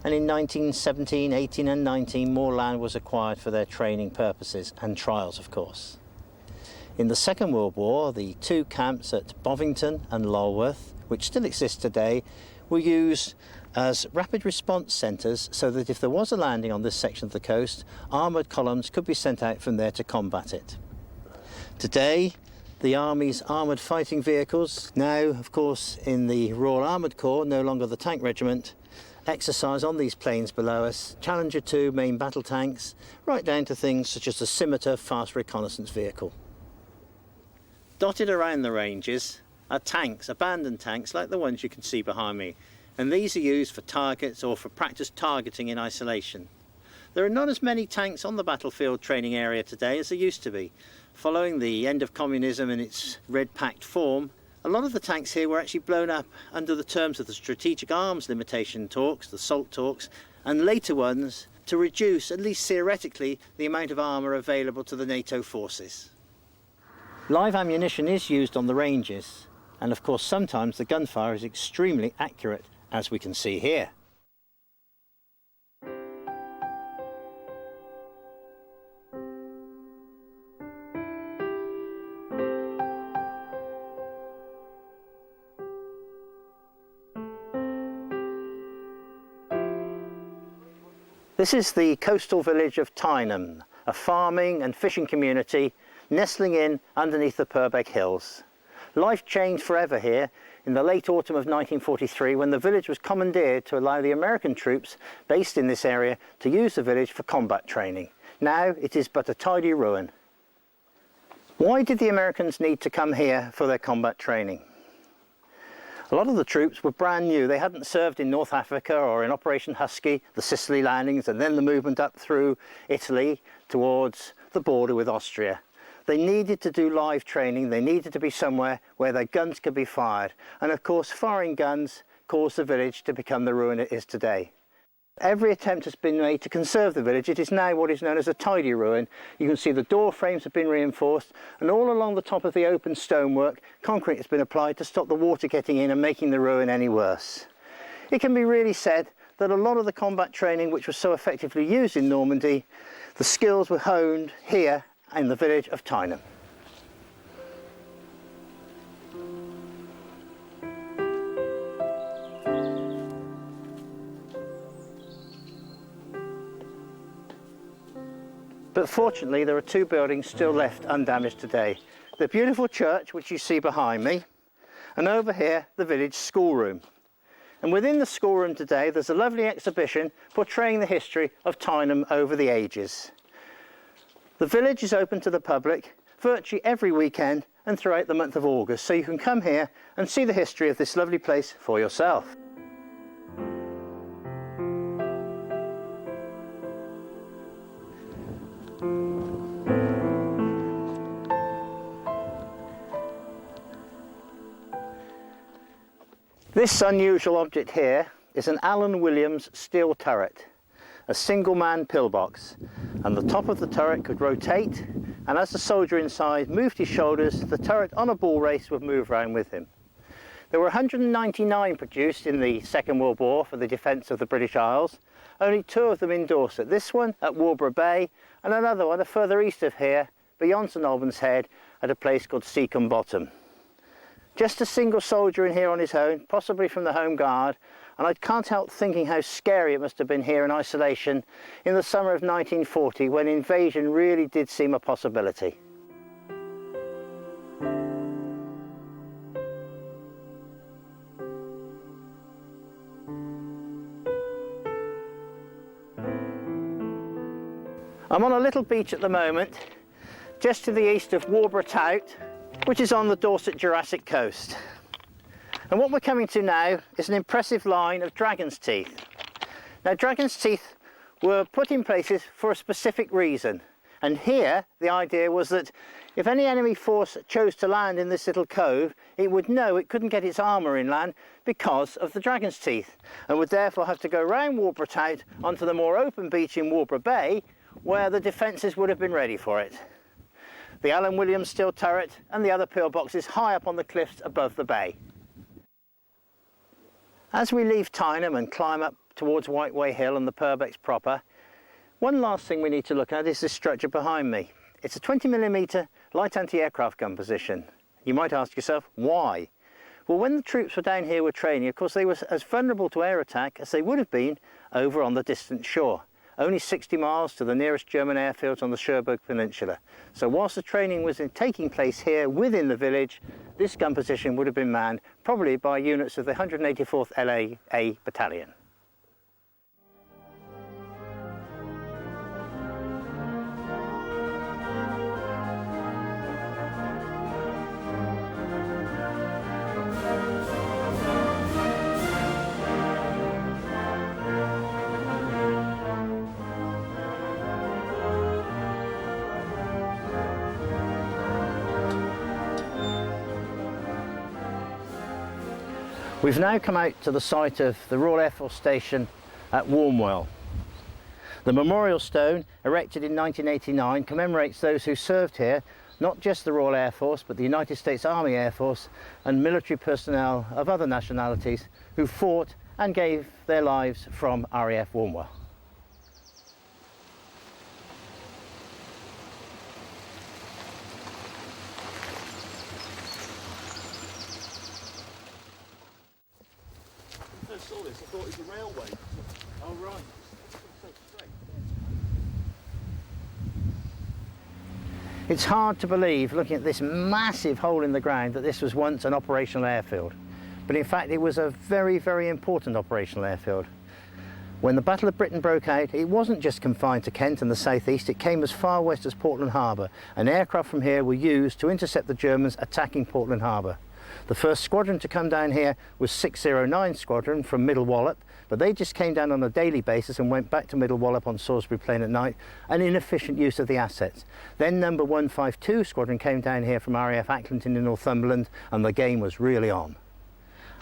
and in 1917, 18 and 19 more land was acquired for their training purposes and trials, of course. In the Second World War, the 2 camps at Bovington and Lulworth, which still exist today, were used as rapid response centres so that if there was a landing on this section of the coast, armoured columns could be sent out from there to combat it. Today, the Army's armoured fighting vehicles, now of course in the Royal Armoured Corps, no longer the tank regiment, exercise on these plains below us, Challenger 2 main battle tanks, right down to things such as the Scimitar fast reconnaissance vehicle. Dotted around the ranges are tanks, abandoned tanks like the ones you can see behind me. and these are used for targets or for practice targeting in isolation. There are not as many tanks on the battlefield training area today as there used to be. Following the end of communism in its red-packed form, a lot of the tanks here were actually blown up under the terms of the Strategic Arms Limitation talks, the SALT talks, and later ones to reduce, at least theoretically, the amount of armour available to the NATO forces. Live ammunition is used on the ranges, and of course sometimes the gunfire is extremely accurate, as we can see here. This is the coastal village of Tyneham, a farming and fishing community nestling in underneath the Purbeck Hills. Life changed forever here in the late autumn of 1943 when the village was commandeered to allow the American troops based in this area to use the village for combat training. Now it is but a tidy ruin. Why did the Americans need to come here for their combat training? A lot of the troops were brand new. They hadn't served in North Africa or in Operation Husky, the Sicily landings, and then the movement up through Italy towards the border with Austria. They needed to do live training. They needed to be somewhere where their guns could be fired. And of course, firing guns caused the village to become the ruin it is today. Every attempt has been made to conserve the village. It is now what is known as a tidy ruin. You can see the door frames have been reinforced, and all along the top of the open stonework, concrete has been applied to stop the water getting in and making the ruin any worse. It can be really said that a lot of the combat training which was so effectively used in Normandy, the skills were honed here in the village of Tyneham. But fortunately there are two buildings still left undamaged today. The beautiful church which you see behind me, and over here the village schoolroom. And within the schoolroom today there's a lovely exhibition portraying the history of Tyneham over the ages. The village is open to the public virtually every weekend and throughout the month of August, so you can come here and see the history of this lovely place for yourself. This unusual object here is an Alan Williams steel turret, a single-man pillbox, and the top of the turret could rotate, and as the soldier inside moved his shoulders, the turret on a bull race would move around with him. There were 199 produced in the Second World War for the defence of the British Isles, only 2 of them in Dorset, this one at Warburg Bay and another one further east of here, beyond St Albans Head, at a place called Seacombe Bottom. Just a single soldier in here on his own, possibly from the Home Guard, and I can't help thinking how scary it must have been here in isolation in the summer of 1940 when invasion really did seem a possibility. I'm on a little beach at the moment, just to the east of Warburg Tout, which is on the Dorset Jurassic coast. And what we're coming to now is an impressive line of dragon's teeth. Now, dragon's teeth were put in places for a specific reason. And here, the idea was that if any enemy force chose to land in this little cove, it would know it couldn't get its armour inland because of the dragon's teeth, and would therefore have to go round Warburg Tout onto the more open beach in Warburg Bay, where the defences would have been ready for it. The Alan Williams steel turret and the other pillboxes high up on the cliffs above the bay. As we leave Tyneham and climb up towards Whiteway Hill and the Purbecks proper, one last thing we need to look at is this structure behind me. It's a 20mm light anti-aircraft gun position. You might ask yourself, why? Well, when the troops were down here were training, of course they were as vulnerable to air attack as they would have been over on the distant shore. Only 60 miles to the nearest German airfields on the Cherbourg Peninsula. So whilst the training was taking place here within the village, this gun position would have been manned probably by units of the 184th LAA Battalion. We've now come out to the site of the Royal Air Force Station at Warmwell. The memorial stone, erected in 1989, commemorates those who served here, not just the Royal Air Force, but the United States Army Air Force and military personnel of other nationalities who fought and gave their lives from RAF Warmwell. I saw this, I thought it was a railway. Oh, right. It's hard to believe, looking at this massive hole in the ground, that this was once an operational airfield. But in fact, it was a very, very important operational airfield. When the Battle of Britain broke out, it wasn't just confined to Kent and the southeast, it came as far west as Portland Harbour, and aircraft from here were used to intercept the Germans attacking Portland Harbour. The first squadron to come down here was 609 Squadron from Middle Wallop, but they just came down on a daily basis and went back to Middle Wallop on Salisbury Plain at night, an inefficient use of the assets. Then number 152 Squadron came down here from RAF Acklington in Northumberland, and the game was really on.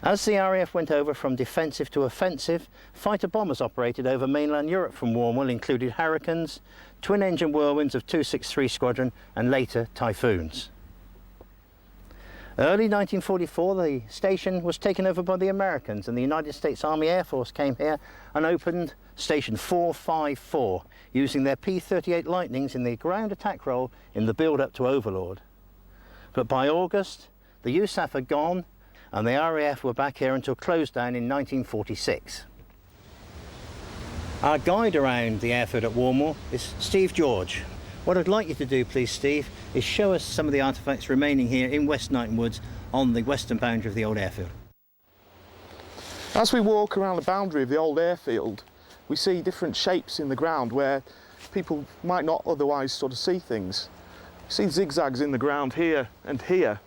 As the RAF went over from defensive to offensive, fighter bombers operated over mainland Europe from Warmwell, included Hurricanes, twin-engine Whirlwinds of 263 Squadron, and later Typhoons. Early 1944, the station was taken over by the Americans, and the United States Army Air Force came here and opened Station 454, using their P-38 Lightnings in the ground attack role in the build-up to Overlord. But by August, the USAF had gone, and the RAF were back here until closed down in 1946. Our guide around the airfield at Warmwell is Steve George. What I'd like you to do, please, Steve, is show us some of the artefacts remaining here in West Knighton Woods on the western boundary of the old airfield. As we walk around the boundary of the old airfield, we see different shapes in the ground where people might not otherwise sort of see things. See zigzags in the ground here and here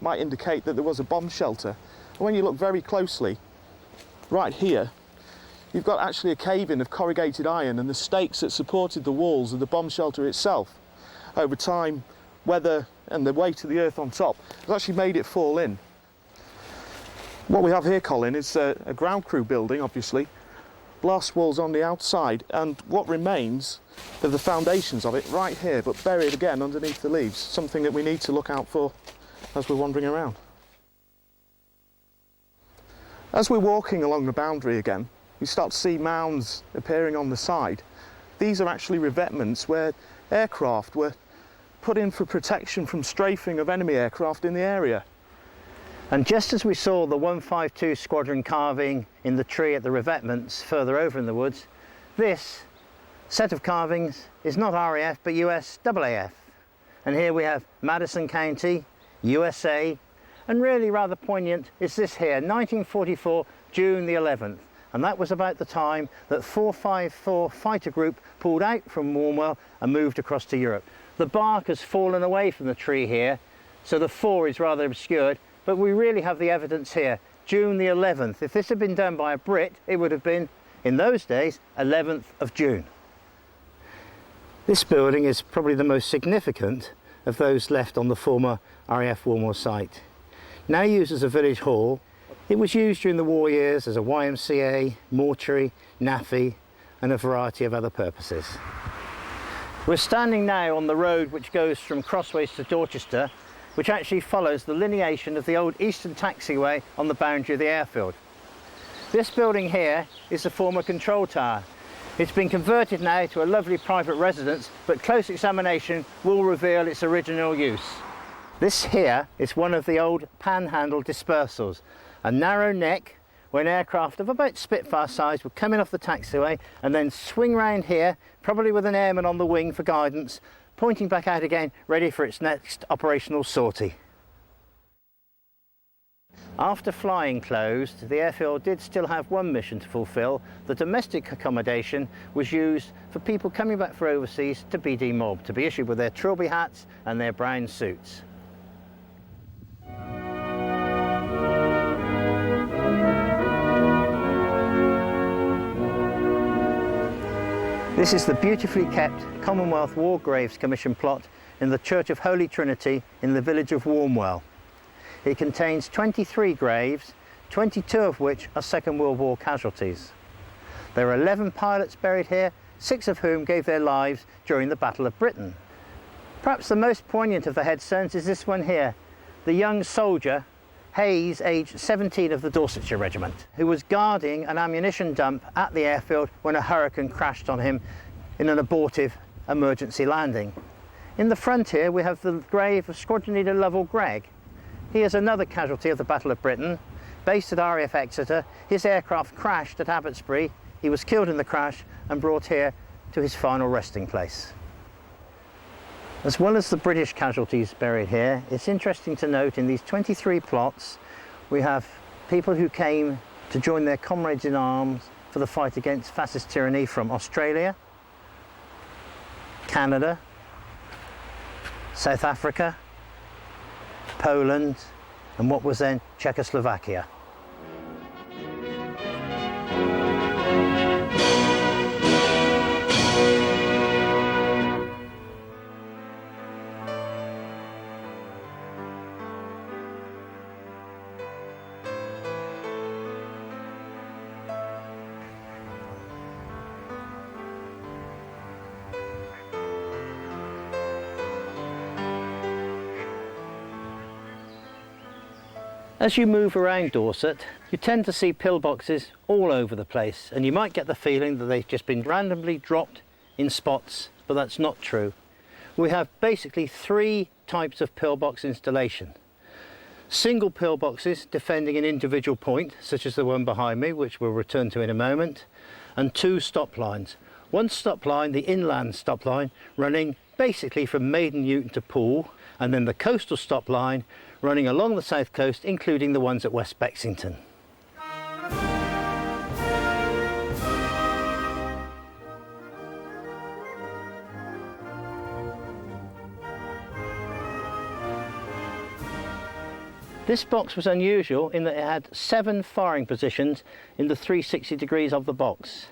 might indicate that there was a bomb shelter. And when you look very closely, right here, you've got actually a cave-in of corrugated iron and the stakes that supported the walls of the bomb shelter itself. Over time, weather and the weight of the earth on top has actually made it fall in. What we have here, Colin, is a ground crew building, obviously, blast walls on the outside, and what remains of the foundations of it right here, but buried again underneath the leaves, something that we need to look out for as we're wandering around. As we're walking along the boundary again, you start to see mounds appearing on the side. These are actually revetments where aircraft were put in for protection from strafing of enemy aircraft in the area. And just as we saw the 152 Squadron carving in the tree at the revetments further over in the woods, this set of carvings is not RAF but US AAF. And here we have Madison County, USA, and really rather poignant is this here, 1944, June the 11th. And that was about the time that 454 fighter group pulled out from Warmwell and moved across to Europe. The bark has fallen away from the tree here, so the 4 is rather obscured, but we really have the evidence here, June the 11th. If this had been done by a Brit, it would have been, in those days, 11th of June. This building is probably the most significant of those left on the former RAF Warmwell site. Now used as a village hall, it was used during the war years as a YMCA, mortuary, NAFI, and a variety of other purposes. We're standing now on the road which goes from Crossways to Dorchester, which actually follows the lineation of the old eastern taxiway on the boundary of the airfield. This building here is the former control tower. It's been converted now to a lovely private residence, but close examination will reveal its original use. This here is one of the old panhandle dispersals, a narrow neck where an aircraft of about Spitfire size would come in off the taxiway and then swing round here, probably with an airman on the wing for guidance, pointing back out again, ready for its next operational sortie. After flying closed, the airfield did still have one mission to fulfil. The domestic accommodation was used for people coming back from overseas to be demobbed, to be issued with their trilby hats and their brown suits. This is the beautifully kept Commonwealth War Graves Commission plot in the Church of Holy Trinity in the village of Warmwell. It contains 23 graves 22 of which are Second World War casualties. There are 11 pilots buried here, 6 of whom gave their lives during the Battle of Britain. Perhaps the most poignant of the headstones is this one here, the young soldier, Hayes, aged 17, of the Dorsetshire Regiment, who was guarding an ammunition dump at the airfield when a hurricane crashed on him in an abortive emergency landing. In the front here we have the grave of Squadron Leader Lovell Gregg. He is another casualty of the Battle of Britain. Based at RAF Exeter, his aircraft crashed at Abbotsbury. He was killed in the crash and brought here to his final resting place. As well as the British casualties buried here, it's interesting to note in these 23 plots we have people who came to join their comrades in arms for the fight against fascist tyranny from Australia, Canada, South Africa, Poland, and what was then Czechoslovakia. As you move around Dorset, you tend to see pillboxes all over the place, and you might get the feeling that they've just been randomly dropped in spots, but that's not true. We have basically 3 types of pillbox installation. Single pillboxes defending an individual point, such as the one behind me, which we'll return to in a moment, and 2 stop lines. One stop line, the inland stop line, running basically from Maiden Newton to Poole, and then the coastal stop line running along the south coast, including the ones at West Bexington. This box was unusual in that it had 7 firing positions in the 360 degrees of the box.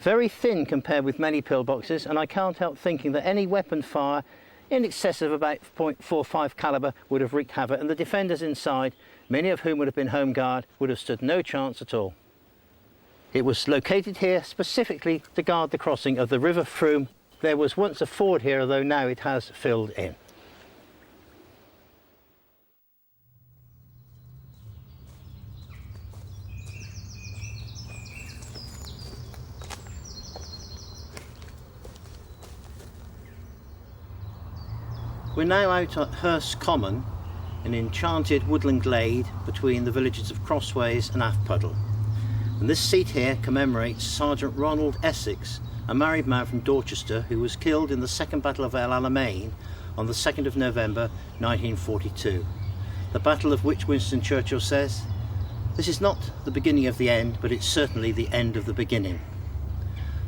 Very thin compared with many pillboxes, and I can't help thinking that any weapon fire in excess of about .45 calibre would have wreaked havoc, and the defenders inside, many of whom would have been home guard, would have stood no chance at all. It was located here specifically to guard the crossing of the River Frome. There was once a ford here, although now it has filled in. We're now out at Hurst Common, an enchanted woodland glade between the villages of Crossways and Aftpuddle. And this seat here commemorates Sergeant Ronald Essex, a married man from Dorchester who was killed in the Second Battle of El Alamein on the 2nd of November 1942. The battle of which Winston Churchill says, "This is not the beginning of the end, but it's certainly the end of the beginning."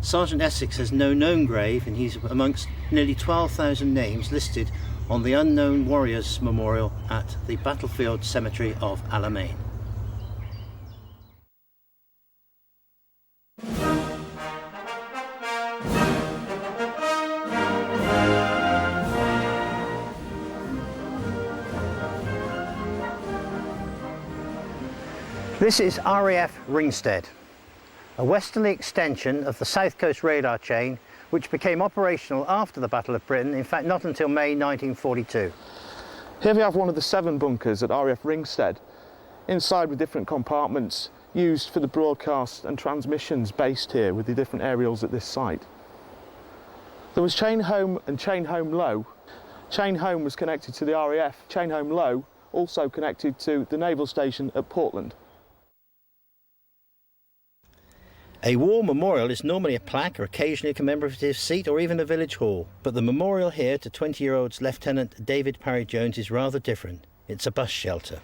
Sergeant Essex has no known grave, and he's amongst nearly 12,000 names listed on the Unknown Warriors Memorial at the Battlefield Cemetery of Alamein. This is RAF Ringstead, a westerly extension of the South Coast radar chain which became operational after the Battle of Britain, in fact not until May 1942. Here we have one of the 7 bunkers at RAF Ringstead, inside with different compartments used for the broadcast and transmissions based here with the different aerials at this site. There was Chain Home and Chain Home Low. Chain Home was connected to the RAF, Chain Home Low also connected to the naval station at Portland. A war memorial is normally a plaque or occasionally a commemorative seat or even a village hall, but the memorial here to 20-year-old Lieutenant David Parry-Jones is rather different. It's a bus shelter.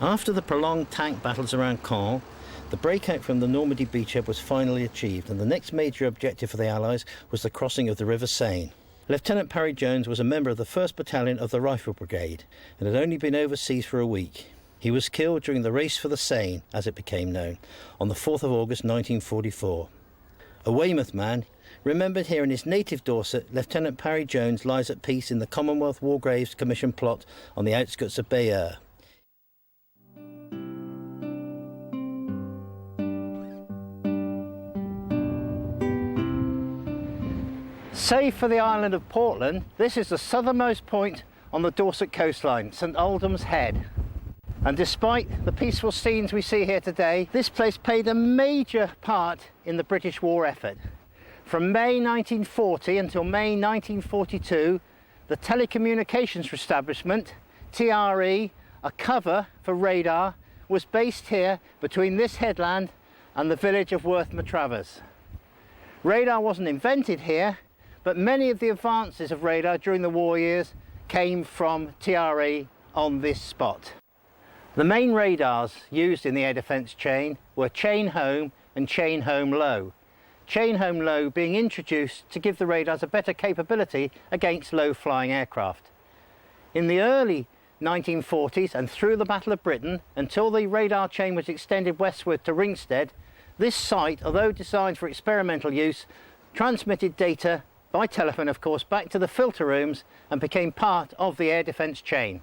After the prolonged tank battles around Caen, the breakout from the Normandy beachhead was finally achieved, and the next major objective for the Allies was the crossing of the River Seine. Lieutenant Parry-Jones was a member of the 1st Battalion of the Rifle Brigade and had only been overseas for a week. He was killed during the race for the Seine, as it became known, on the 4th of August 1944. A Weymouth man, remembered here in his native Dorset, Lieutenant Parry-Jones lies at peace in the Commonwealth War Graves Commission plot on the outskirts of Bayeux. Save for the island of Portland, this is the southernmost point on the Dorset coastline, St Aldham's Head. And despite the peaceful scenes we see here today, this place played a major part in the British war effort. From May 1940 until May 1942, the telecommunications establishment, TRE, a cover for radar, was based here between this headland and the village of Worth-Matravers. Radar wasn't invented here, but many of the advances of radar during the war years came from TRE on this spot. The main radars used in the air defence chain were chain home and chain home low. Chain home low being introduced to give the radars a better capability against low-flying aircraft. In the early 1940s and through the Battle of Britain, until the radar chain was extended westward to Ringsted, this site, although designed for experimental use, transmitted data by telephone, of course, back to the filter rooms and became part of the air defence chain.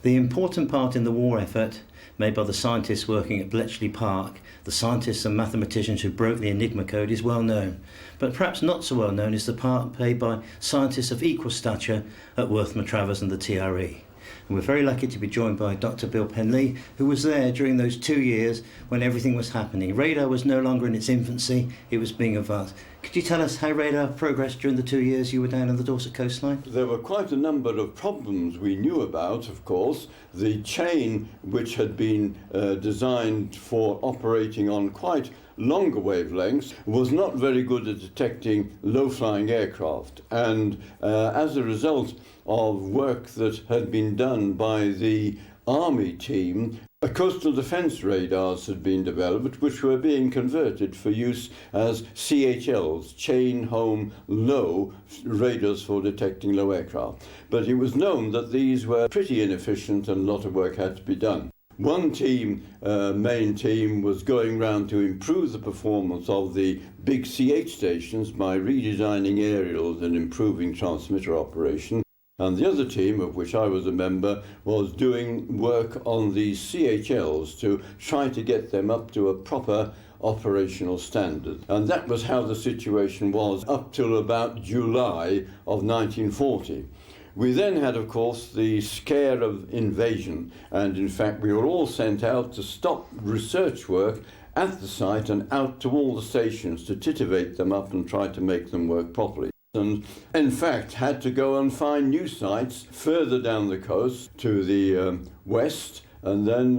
The important part in the war effort made by the scientists working at Bletchley Park, the scientists and mathematicians who broke the Enigma code, is well known. But perhaps not so well known is the part played by scientists of equal stature at Worth-Matravers and the TRE. And we're very lucky to be joined by Dr. Bill Penley, who was there during those 2 years when everything was happening. Radar was no longer in its infancy, it was being advanced. Could you tell us how radar progressed during the 2 years you were down on the Dorset coastline? There were quite a number of problems we knew about, of course. The chain, which had been designed for operating on quite longer wavelengths, was not very good at detecting low-flying aircraft. And as a result of work that had been done by the Army team, coastal defence radars had been developed, which were being converted for use as CHLs, chain home low radars for detecting low aircraft. But it was known that these were pretty inefficient and a lot of work had to be done. One team, main team, was going round to improve the performance of the big CH stations by redesigning aerials and improving transmitter operation. And the other team, of which I was a member, was doing work on these CHLs to try to get them up to a proper operational standard. And that was how the situation was up till about July of 1940. We then had, of course, the scare of invasion, and in fact we were all sent out to stop research work at the site and out to all the stations to titivate them up and try to make them work properly. And in fact had to go and find new sites further down the coast to the west, and then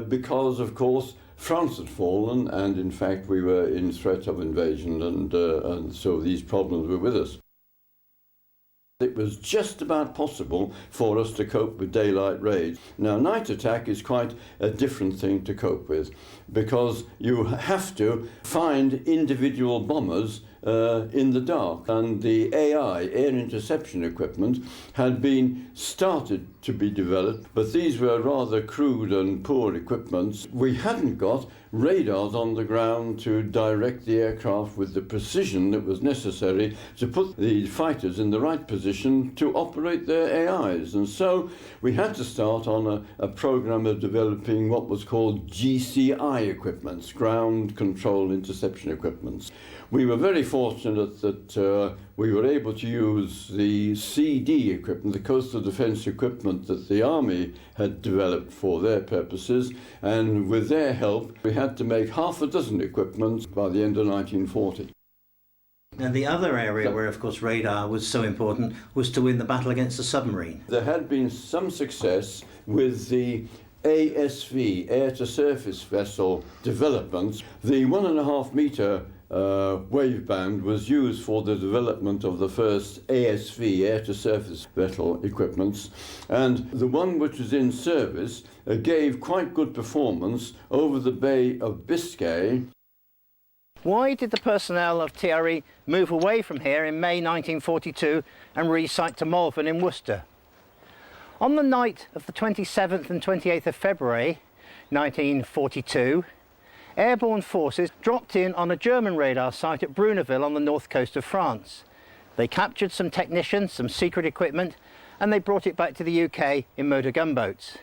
because of course France had fallen, and in fact we were in threat of invasion, and so these problems were with us. It was just about possible for us to cope with daylight raids. Now, night attack is quite a different thing to cope with, because you have to find individual bombers in the dark, and the AI, air interception equipment, had been started to be developed, but these were rather crude and poor equipments. We hadn't got radars on the ground to direct the aircraft with the precision that was necessary to put the fighters in the right position to operate their AIs. And so we had to start on a program of developing what was called GCI equipments, ground control interception equipments. We were very fortunate that we were able to use the CD equipment, the coastal defence equipment that the Army had developed for their purposes, and with their help we had to make half a dozen equipments by the end of 1940. And the other area where, of course, radar was so important was to win the battle against the submarine. There had been some success with the ASV, air-to-surface vessel developments. The 1.5 metre waveband was used for the development of the first ASV, air-to-surface vessel equipments, and the one which was in service gave quite good performance over the Bay of Biscay. Why did the personnel of TRE move away from here in May 1942 and resite to Malvern in Worcester? On the night of the 27th and 28th of February 1942, airborne forces dropped in on a German radar site at Bruneville on the north coast of France. They captured some technicians, some secret equipment, and they brought it back to the UK in motor gunboats.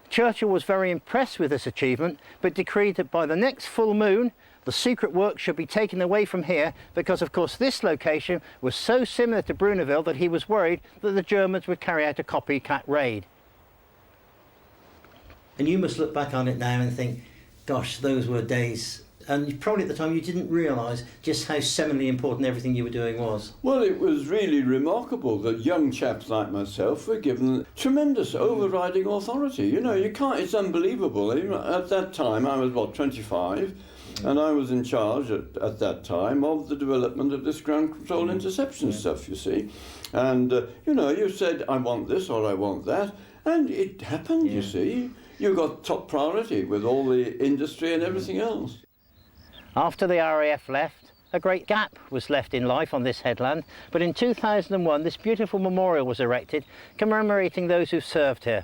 Churchill was very impressed with this achievement, but decreed that by the next full moon, The secret work should be taken away from here because, of course, this location was so similar to Bruneville that he was worried that the Germans would carry out a copycat raid. And you must look back on it now and think, gosh, those were days. And probably at the time you didn't realise just how seminally important everything you were doing was. Well, it was really remarkable that young chaps like myself were given tremendous overriding authority. You know, you can't, it's unbelievable. At that time, I was, 25, and I was in charge at that time of the development of this ground control interception stuff, you see. And, you know, you said, I want this or I want that, and it happened, you see. You got top priority with all the industry and everything else. After the RAF left, a great gap was left in life on this headland, but in 2001 this beautiful memorial was erected commemorating those who served here.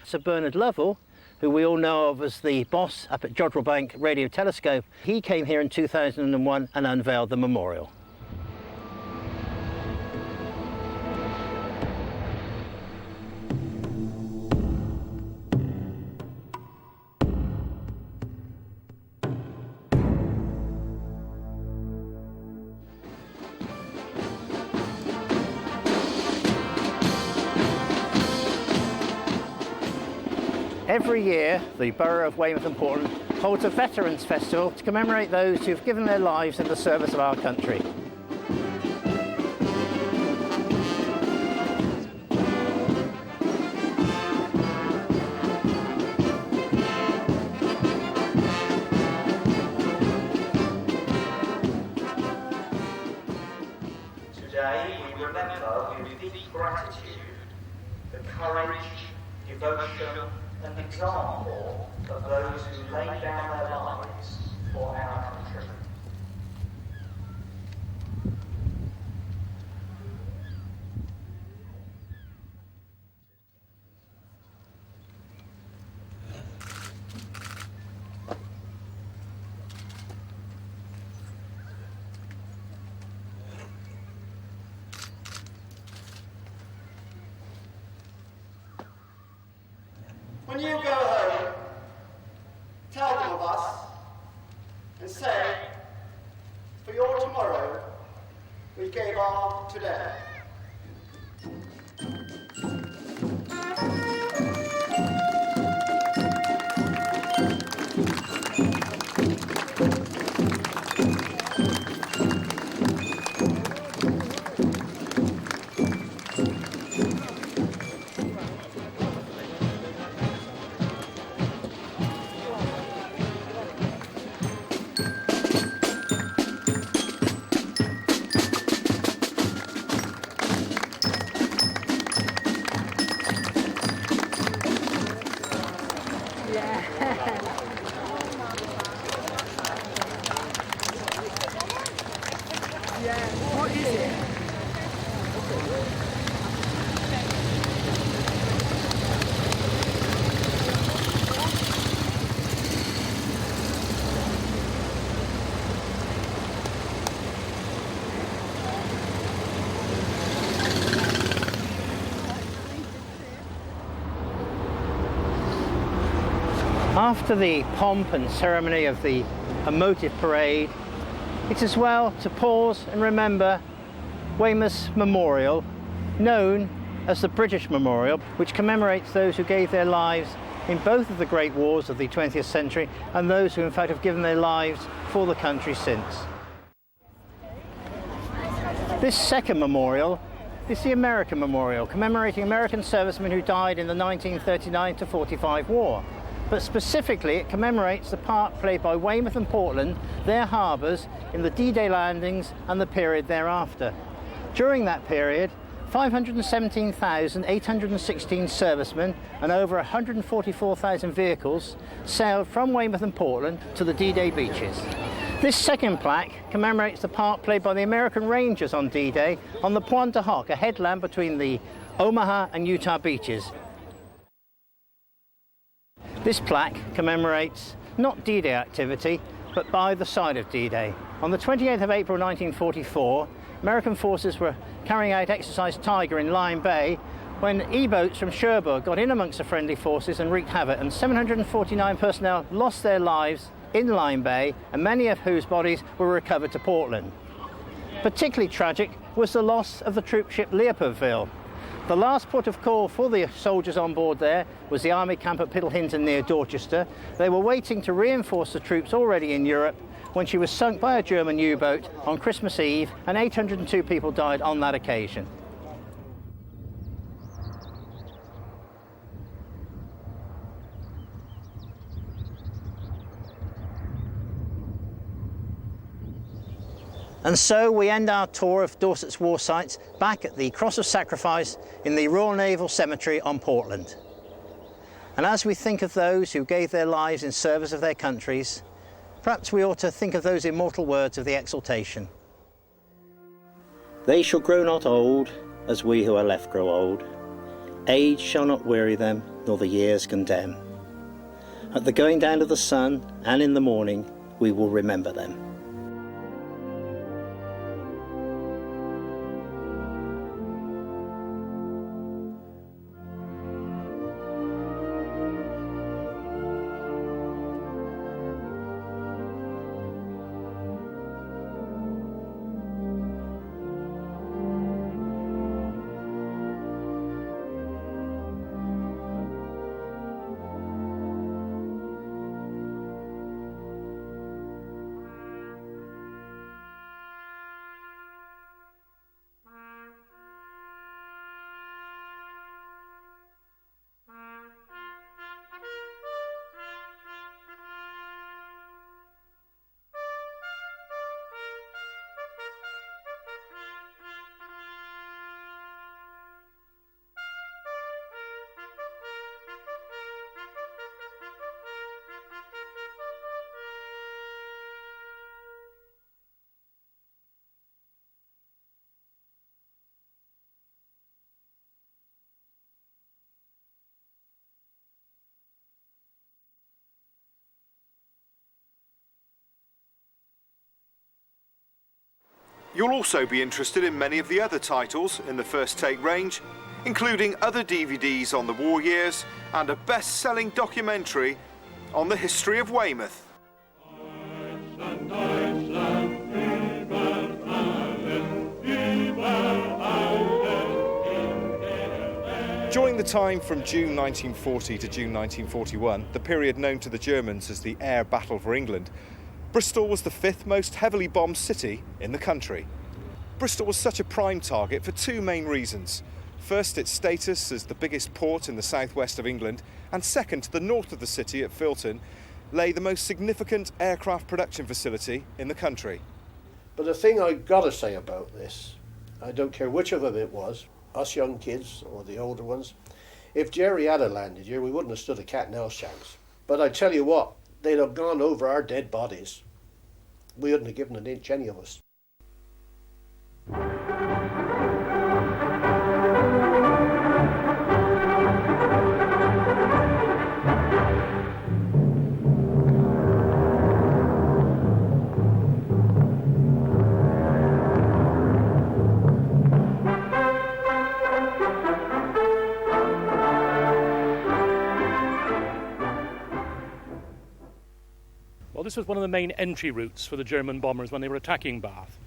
Sir Bernard Lovell, who we all know of as the boss up at Jodrell Bank Radio Telescope, he came here in 2001 and unveiled the memorial. Every year, the Borough of Weymouth and Portland holds a Veterans Festival to commemorate those who have given their lives in the service of our country. Today we remember with deep gratitude the courage, devotion and example of those who laid down their lives for our country. When you go home, tell them of us and say, for your tomorrow, we gave our today. After the pomp and ceremony of the emotive parade, it's as well to pause and remember Weymouth's memorial, known as the British Memorial, which commemorates those who gave their lives in both of the great wars of the 20th century and those who in fact have given their lives for the country since. This second memorial is the American Memorial, commemorating American servicemen who died in the 1939 to 45 war. But specifically it commemorates the part played by Weymouth and Portland, their harbours, in the D-Day landings and the period thereafter. During that period, 517,816 servicemen and over 144,000 vehicles sailed from Weymouth and Portland to the D-Day beaches. This second plaque commemorates the part played by the American Rangers on D-Day on the Pointe du Hoc, a headland between the Omaha and Utah beaches. This plaque commemorates not D-Day activity, but by the side of D-Day. On the 28th of April 1944, American forces were carrying out Exercise Tiger in Lion Bay when E-boats from Cherbourg got in amongst the friendly forces and wreaked havoc, and 749 personnel lost their lives in Lyme Bay, and many of whose bodies were recovered to Portland. Particularly tragic was the loss of the troop ship Leopoldville. The last port of call for the soldiers on board there was the army camp at Piddlehinton near Dorchester. They were waiting to reinforce the troops already in Europe when she was sunk by a German U-boat on Christmas Eve, and 802 people died on that occasion. And so we end our tour of Dorset's war sites back at the Cross of Sacrifice in the Royal Naval Cemetery on Portland. And as we think of those who gave their lives in service of their countries, perhaps we ought to think of those immortal words of the exultation. They shall grow not old, as we who are left grow old. Age shall not weary them, nor the years condemn. At the going down of the sun, and in the morning, we will remember them. You'll also be interested in many of the other titles in the First Take range, including other DVDs on the war years and a best-selling documentary on the history of Weymouth. During the time from June 1940 to June 1941, the period known to the Germans as the Air Battle for England, Bristol was the 5th most heavily bombed city in the country. Bristol was such a prime target for two main reasons. First, its status as the biggest port in the southwest of England, and second, to the north of the city at Filton lay the most significant aircraft production facility in the country. But the thing I've got to say about this, I don't care which of them it was, us young kids or the older ones, if Jerry had landed here, we wouldn't have stood a cat and mouse chance. But I tell you what, they'd have gone over our dead bodies. We wouldn't have given an inch, any of us. This was one of the main entry routes for the German bombers when they were attacking Bath.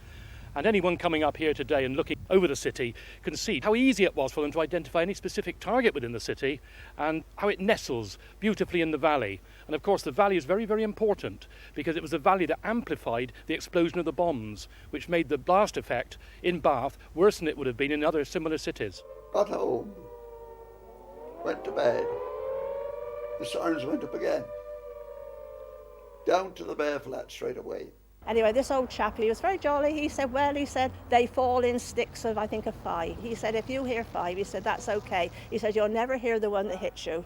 And anyone coming up here today and looking over the city can see how easy it was for them to identify any specific target within the city and how it nestles beautifully in the valley. And of course the valley is very, very important because it was the valley that amplified the explosion of the bombs, which made the blast effect in Bath worse than it would have been in other similar cities. Got home, went to bed, the sirens went up again. Down to the bear flat straight away. Anyway, this old chap, he was very jolly. He said, well, he said, they fall in sticks of, I think, of 5. He said, if you hear 5, he said, that's okay. He said, you'll never hear the one that hits you.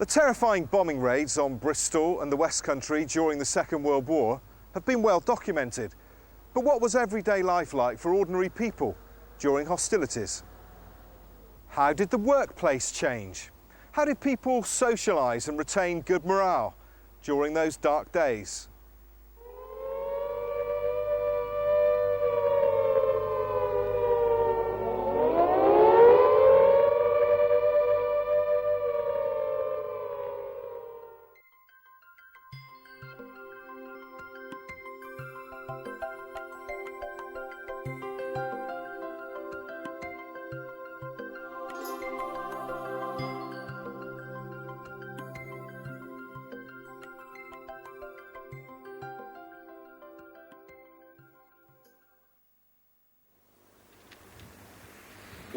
terrifying bombing raids on Bristol and the West Country during the Second World War have been well documented. But what was everyday life like for ordinary people during hostilities? How did the workplace change? How did people socialise and retain good morale during those dark days?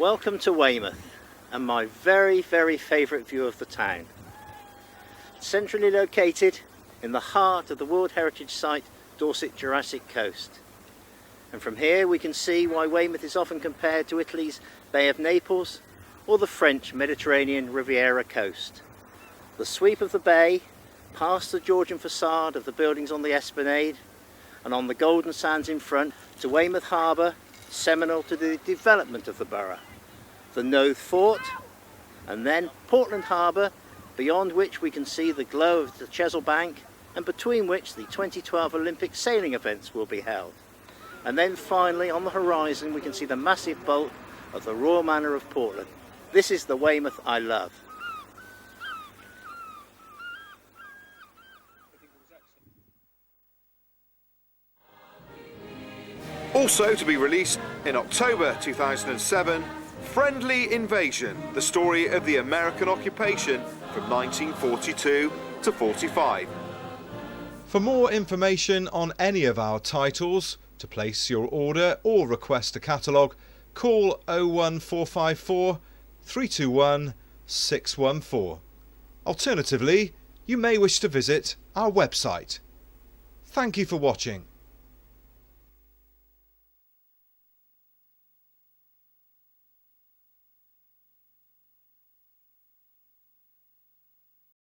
Welcome to Weymouth and my very favourite view of the town. Centrally located in the heart of the World Heritage Site Dorset Jurassic Coast. And from here we can see why Weymouth is often compared to Italy's Bay of Naples or the French Mediterranean Riviera coast. The sweep of the bay, past the Georgian facade of the buildings on the esplanade and on the golden sands in front to Weymouth Harbour, seminal to the development of the borough. The Nothe Fort, and then Portland Harbour, beyond which we can see the glow of the Chesil Bank and between which the 2012 Olympic sailing events will be held. And then finally on the horizon we can see the massive bulk of the Royal Manor of Portland. This is the Weymouth I love. Also to be released in October 2007, Friendly Invasion, the story of the American occupation from 1942 to 45. For more information on any of our titles, to place your order or request a catalogue, call 01454 321 614. Alternatively, you may wish to visit our website. Thank you for watching.